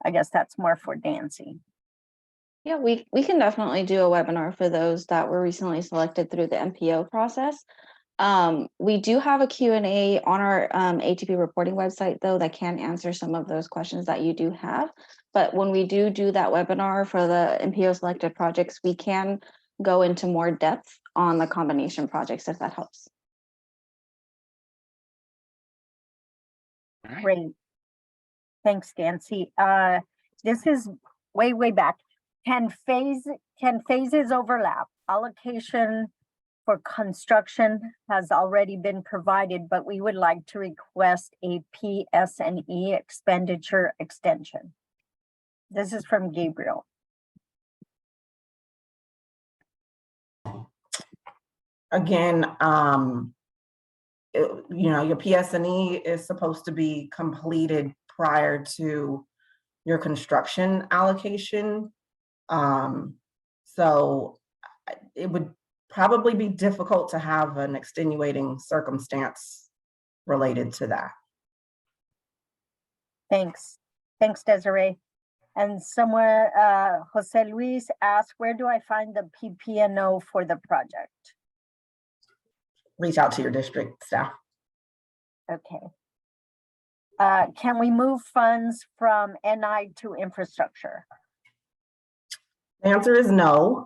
I guess that's more for Nancy. Yeah, we can definitely do a webinar for those that were recently selected through the MPO process. We do have a Q&A on our ATP reporting website, though, that can answer some of those questions that you do have. But when we do that webinar for the MPO selected projects, we can go into more depth on the combination projects, if that helps. All right. Great. Thanks, Nancy. This is way back. Can phases overlap? Allocation for construction has already been provided, but we would like to request a PS&E expenditure extension. This is from Gabriel. Again, your PS&E is supposed to be completed prior to your construction allocation. So it would probably be difficult to have an extenuating circumstance related to that. Thanks. Thanks, Desiree. And somewhere, Jose Luis asked, where do I find the PPNO for the project? Reach out to your district staff. Okay. Can we move funds from NI to infrastructure? The answer is no.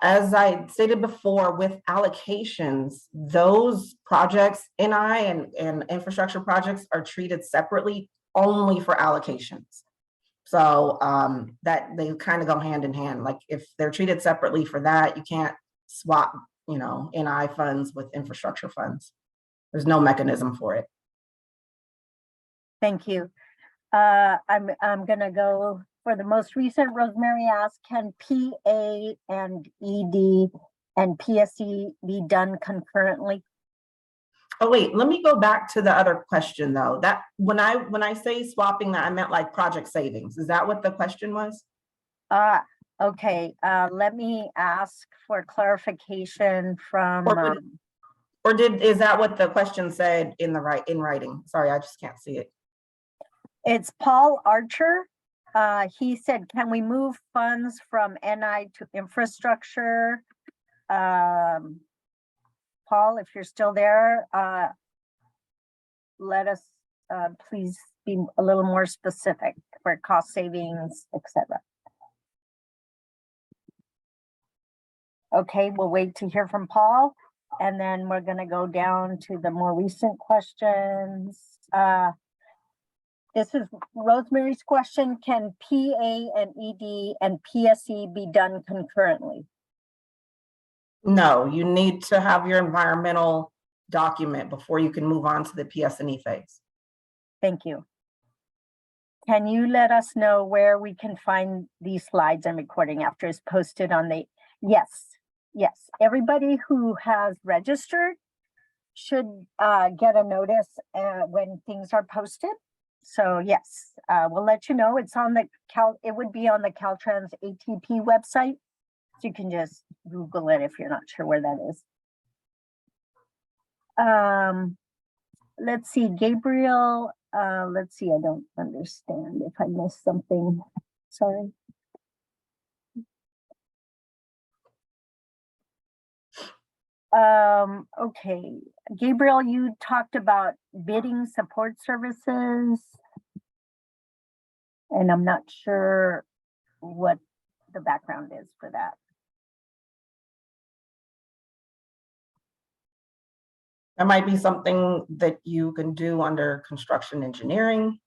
As I stated before, with allocations, those projects, NI and infrastructure projects, are treated separately only for allocations. So that they kind of go hand in hand. Like if they're treated separately for that, you can't swap, NI funds with infrastructure funds. There's no mechanism for it. Thank you. I'm gonna go for the most recent. Rosemary asked, can PA and ED and PSE be done concurrently? Oh wait, let me go back to the other question though. That when I say swapping that, I meant like project savings. Is that what the question was? Okay, let me ask for clarification from. Is that what the question said in writing? Sorry, I just can't see it. It's Paul Archer. He said, can we move funds from NI to infrastructure? Paul, if you're still there, let us please be a little more specific for cost savings, etc. Okay, we'll wait to hear from Paul, and then we're going to go down to the more recent questions. This is Rosemary's question. Can PA and ED and PSE be done concurrently? No, you need to have your environmental document before you can move on to the PS&E phase. Thank you. Can you let us know where we can find these slides I'm recording after it's posted on the, yes. Everybody who has registered should get a notice when things are posted. So yes, we'll let you know. It's on the it would be on the Caltrans ATP website. So you can just Google it if you're not sure where that is. Let's see, Gabriel, let's see, I don't understand if I missed something, sorry. Okay, Gabriel, you talked about bidding support services. And I'm not sure what the background is for that. That might be something that you can do under construction engineering.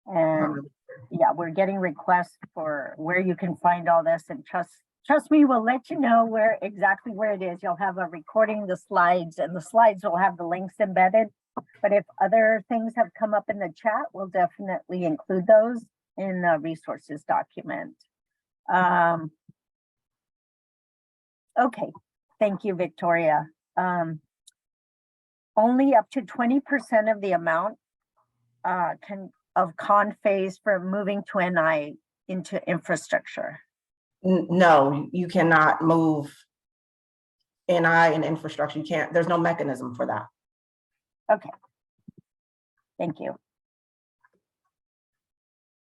And yeah, we're getting requests for where you can find all this, and trust me, we'll let you know exactly where it is. You'll have a recording, the slides, and the slides will have the links embedded. But if other things have come up in the chat, we'll definitely include those in the resources document. Okay, thank you, Victoria. Only up to 20% of the amount of con phase for moving to NI into infrastructure. No, you cannot move NI and infrastructure. You can't, there's no mechanism for that. Okay, thank you.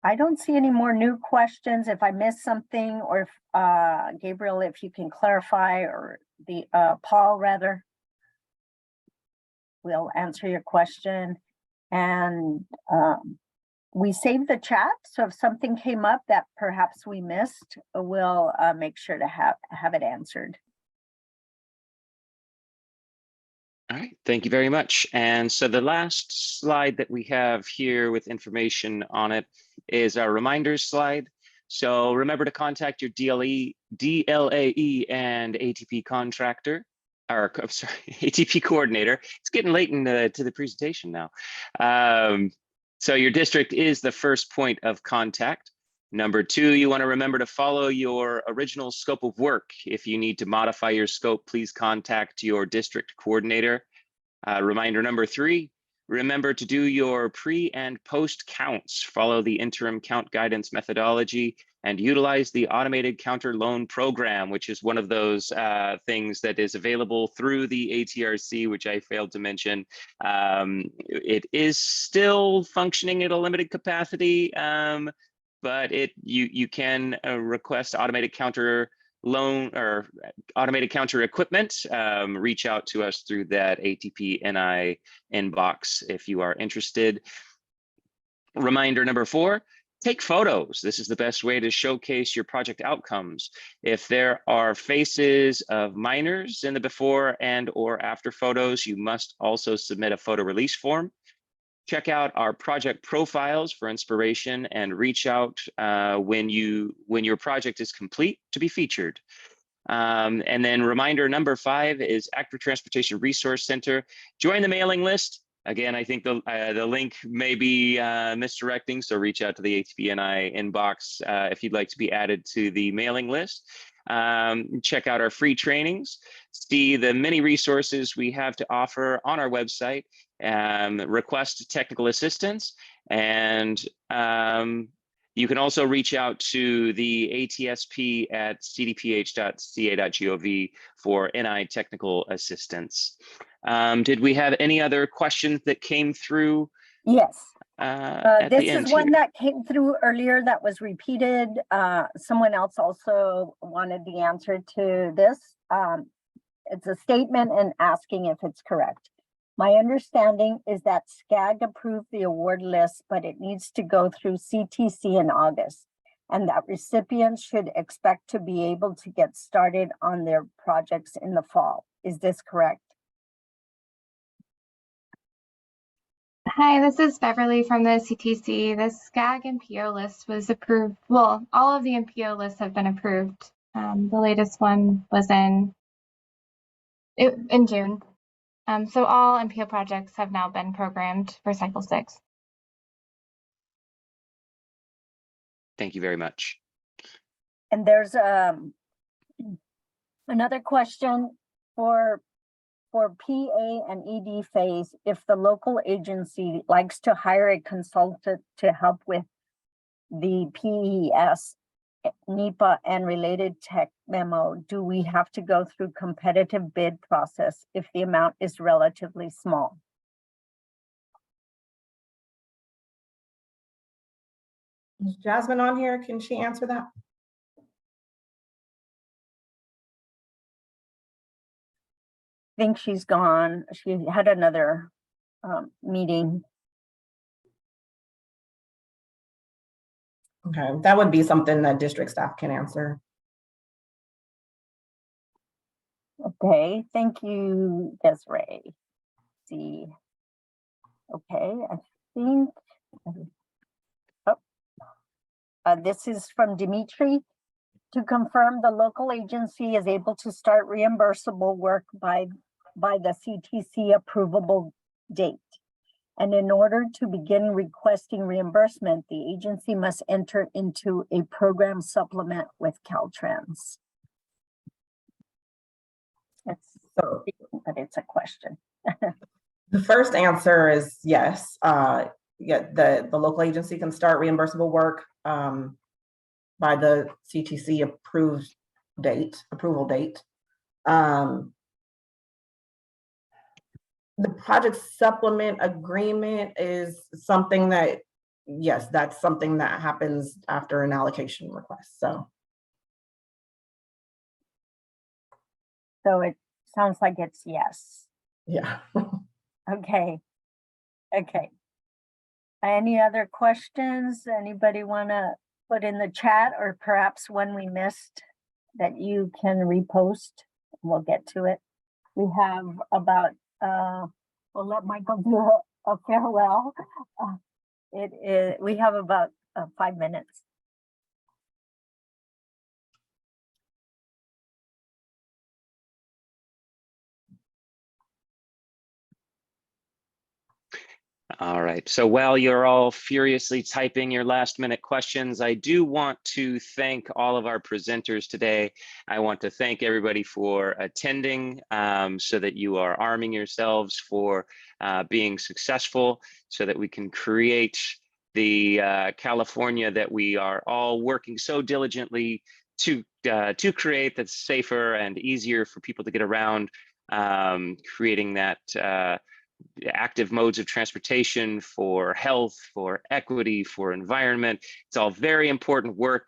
I don't see any more new questions. If I missed something, or if Gabriel, if you can clarify, or the Paul rather, we'll answer your question. And we saved the chat, so if something came up that perhaps we missed, we'll make sure to have it answered. All right, thank you very much. And so the last slide that we have here with information on it is our reminders slide. So remember to contact your DLAE and ATP contractor, or I'm sorry, ATP coordinator. It's getting late to the presentation now. So your district is the first point of contact. Number two, you want to remember to follow your original scope of work. If you need to modify your scope, please contact your district coordinator. Reminder number three, remember to do your pre and post counts. Follow the interim count guidance methodology and utilize the automated counter loan program, which is one of those things that is available through the ATRC, which I failed to mention. It is still functioning at a limited capacity, but you can request automated counter loan or automated counter equipment. Reach out to us through that ATP NI inbox if you are interested. Reminder number four, take photos. This is the best way to showcase your project outcomes. If there are faces of minors in the before and or after photos, you must also submit a photo release form. Check out our project profiles for inspiration and reach out when your project is complete to be featured. And then reminder number five is Active Transportation Resource Center. Join the mailing list. Again, I think the link may be misdirecting, so reach out to the ATP-NI inbox if you'd like to be added to the mailing list. Check out our free trainings, see the many resources we have to offer on our website, request technical assistance, and you can also reach out to the ATSP at cdph.ca.gov for NI technical assistance. Did we have any other questions that came through? Yes. At the This end is one here? that came through earlier that was repeated. Someone else also wanted the answer to this. It's a statement and asking if it's correct. My understanding is that SCAG approved the award list, but it needs to go through CTC in August, and that recipients should expect to be able to get started on their projects in the fall. Is this correct? Hi, this is Beverly from the CTC. The SCAG MPO list was approved. Well, all of the MPO lists have been approved. The latest one was in June. So all MPO projects have now been programmed for cycle 6. Thank you very much. And there's another question for PA and ED phase. If the local agency likes to hire a consultant to help with the PES, NEPA, and related tech memo, do we have to go through competitive bid process if the amount is relatively small? Is Jasmine on here? Can she answer that? I think she's gone. She had another meeting. Okay, that would be something that district staff can answer. Okay, thank you, Desiree. See. Okay, I think. This is from Dimitri. To confirm, the local agency is able to start reimbursable work by the CTC approvable date. And in order to begin requesting reimbursement, the agency must enter into a program supplement with Caltrans. But it's a question. The first answer is yes. Yeah, the local agency can start reimbursable work by the CTC approval date. The project supplement agreement is something that, yes, that's something that happens after an allocation request. So it sounds like it's yes. yeah. Okay. Okay. Any other questions? Anybody want to put in the chat, or perhaps one we missed that you can repost? We'll get to it. We have about we'll let Michael do a farewell. We have about 5 minutes. All right. So while you're all furiously typing your last minute questions, I do want to thank all of our presenters today. I want to thank everybody for attending so that you are arming yourselves for being successful so that we can create the California that we are all working so diligently to create, that's safer and easier for people to get around, creating that active modes of transportation, for health, for equity, for environment. It's all very important work.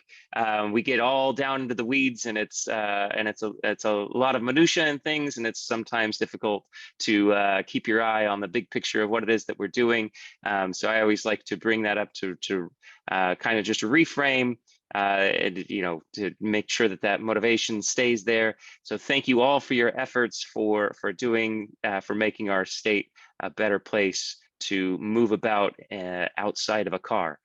We get all down into the weeds, and it's a lot of minutia and things, and it's sometimes difficult to keep your eye on the big picture of what it is that we're doing. So I always like to bring that up to kind of just reframe, and, you know, to make sure that that motivation stays there. So thank you all for your efforts for making our state a better place to move about outside of a car.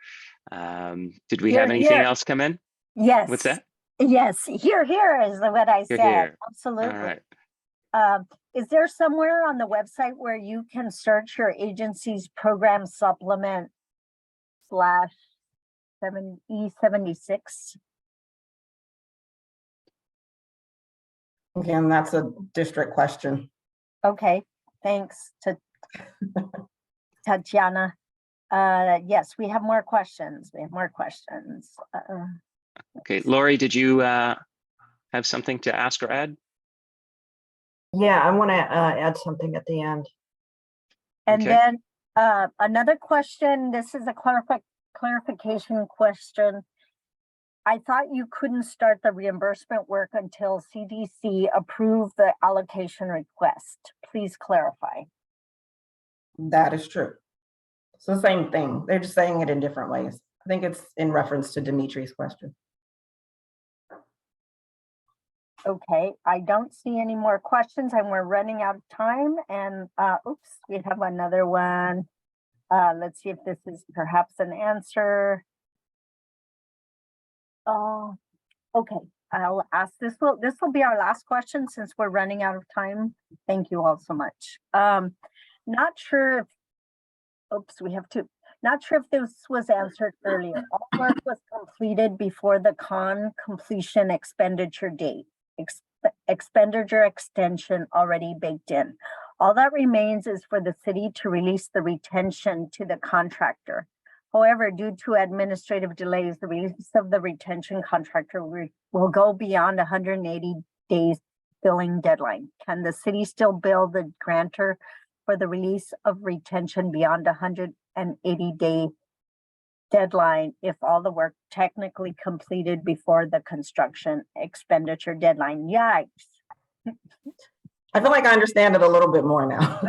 Did we have anything else come in? Yes. What's that? Yes, here is what I said. Here. Absolutely. All right. Is there somewhere on the website where you can search your agency's program supplement /E76? Again, that's a district question. Okay, thanks to Tatiana. Yes, we have more questions. Okay, Lori, did you have something to ask or add? Yeah, I want to add something at the end. And Okay. then another question, this is a clarification question. I thought you couldn't start the reimbursement work until CDC approved the allocation request. Please clarify. That is true. It's the same thing. They're just saying it in different ways. I think it's in reference to Dimitri's question. Okay, I don't see any more questions and we're running out of time. And oops, we have another one. Let's see if this is perhaps an answer. Okay, I'll ask this will be our last question since we're running out of time. Thank you all so much. Not sure if, oops, we have to, not sure if this was answered earlier. All work was completed before the completion expenditure date. Expenditure extension already baked in. All that remains is for the city to release the retention to the contractor. However, due to administrative delays, the release of the retention contractor will go beyond 180 days billing deadline. Can the city still bill the grantor for the release of retention beyond 180-day deadline if all the work technically completed before the construction expenditure deadline? Yikes. I feel like I understand it a little bit more now.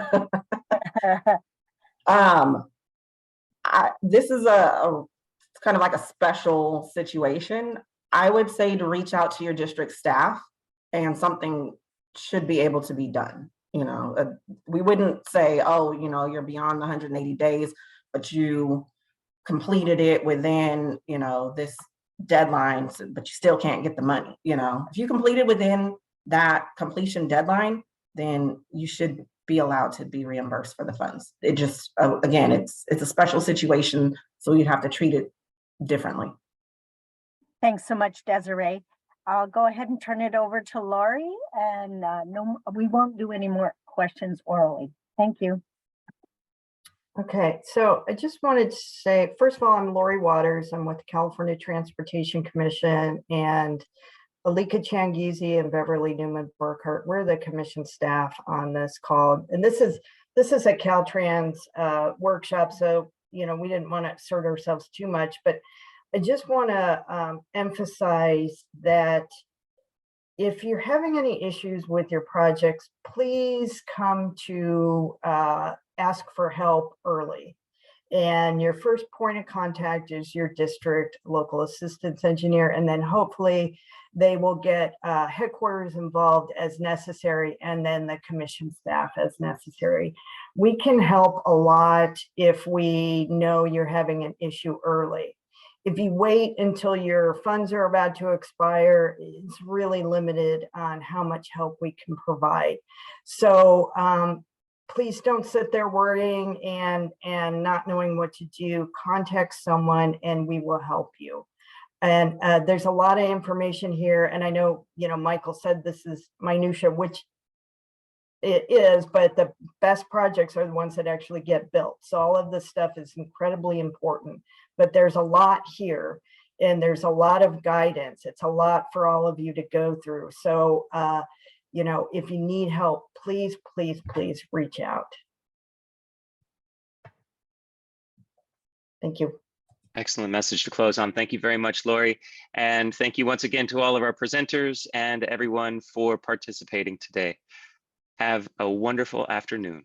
This is it's kind of like a special situation. I would say to reach out to your district staff, and something should be able to be done. You know, we wouldn't say, oh, you know, you're beyond the 180 days, but you completed it within, you know, this deadline, but you still can't get the money. You know, if you completed within that completion deadline, then you should be allowed to be reimbursed for the funds. It just, again, it's a special situation, so you have to treat it differently. Thanks so much, Desiree. I'll go ahead and turn it over to Laurie, and no, we won't do any more questions orally. Thank you. Okay, so I just wanted to say, first of all, I'm Lori Waters. I'm with the California Transportation Commission, and Alika Changizi and Beverly Newman Burkhart. We're the commission staff on this call, and this is a Caltrans workshop, so you know we didn't want to assert ourselves too much, but I just want to emphasize that if you're having any issues with your projects, please come to ask for help early. And your first point of contact is your district local assistance engineer. And then hopefully they will get headquarters involved as necessary, and then the commission staff as necessary. We can help a lot if we know you're having an issue early. If you wait until your funds are about to expire, it's really limited on how much help we can provide. So please don't sit there worrying and not knowing what to do. Contact someone and we will help you. And there's a lot of information here. And I know, Michael said this is minutia, which it is, but the best projects are the ones that actually get built. So all of this stuff is incredibly important, but there's a lot here and there's a lot of guidance. It's a lot for all of you to go through. So, if you need help, please, please, please reach out. Thank you. Excellent message to close on. Thank you very much, Lori. And thank you once again to all of our presenters and everyone for participating today. Have a wonderful afternoon.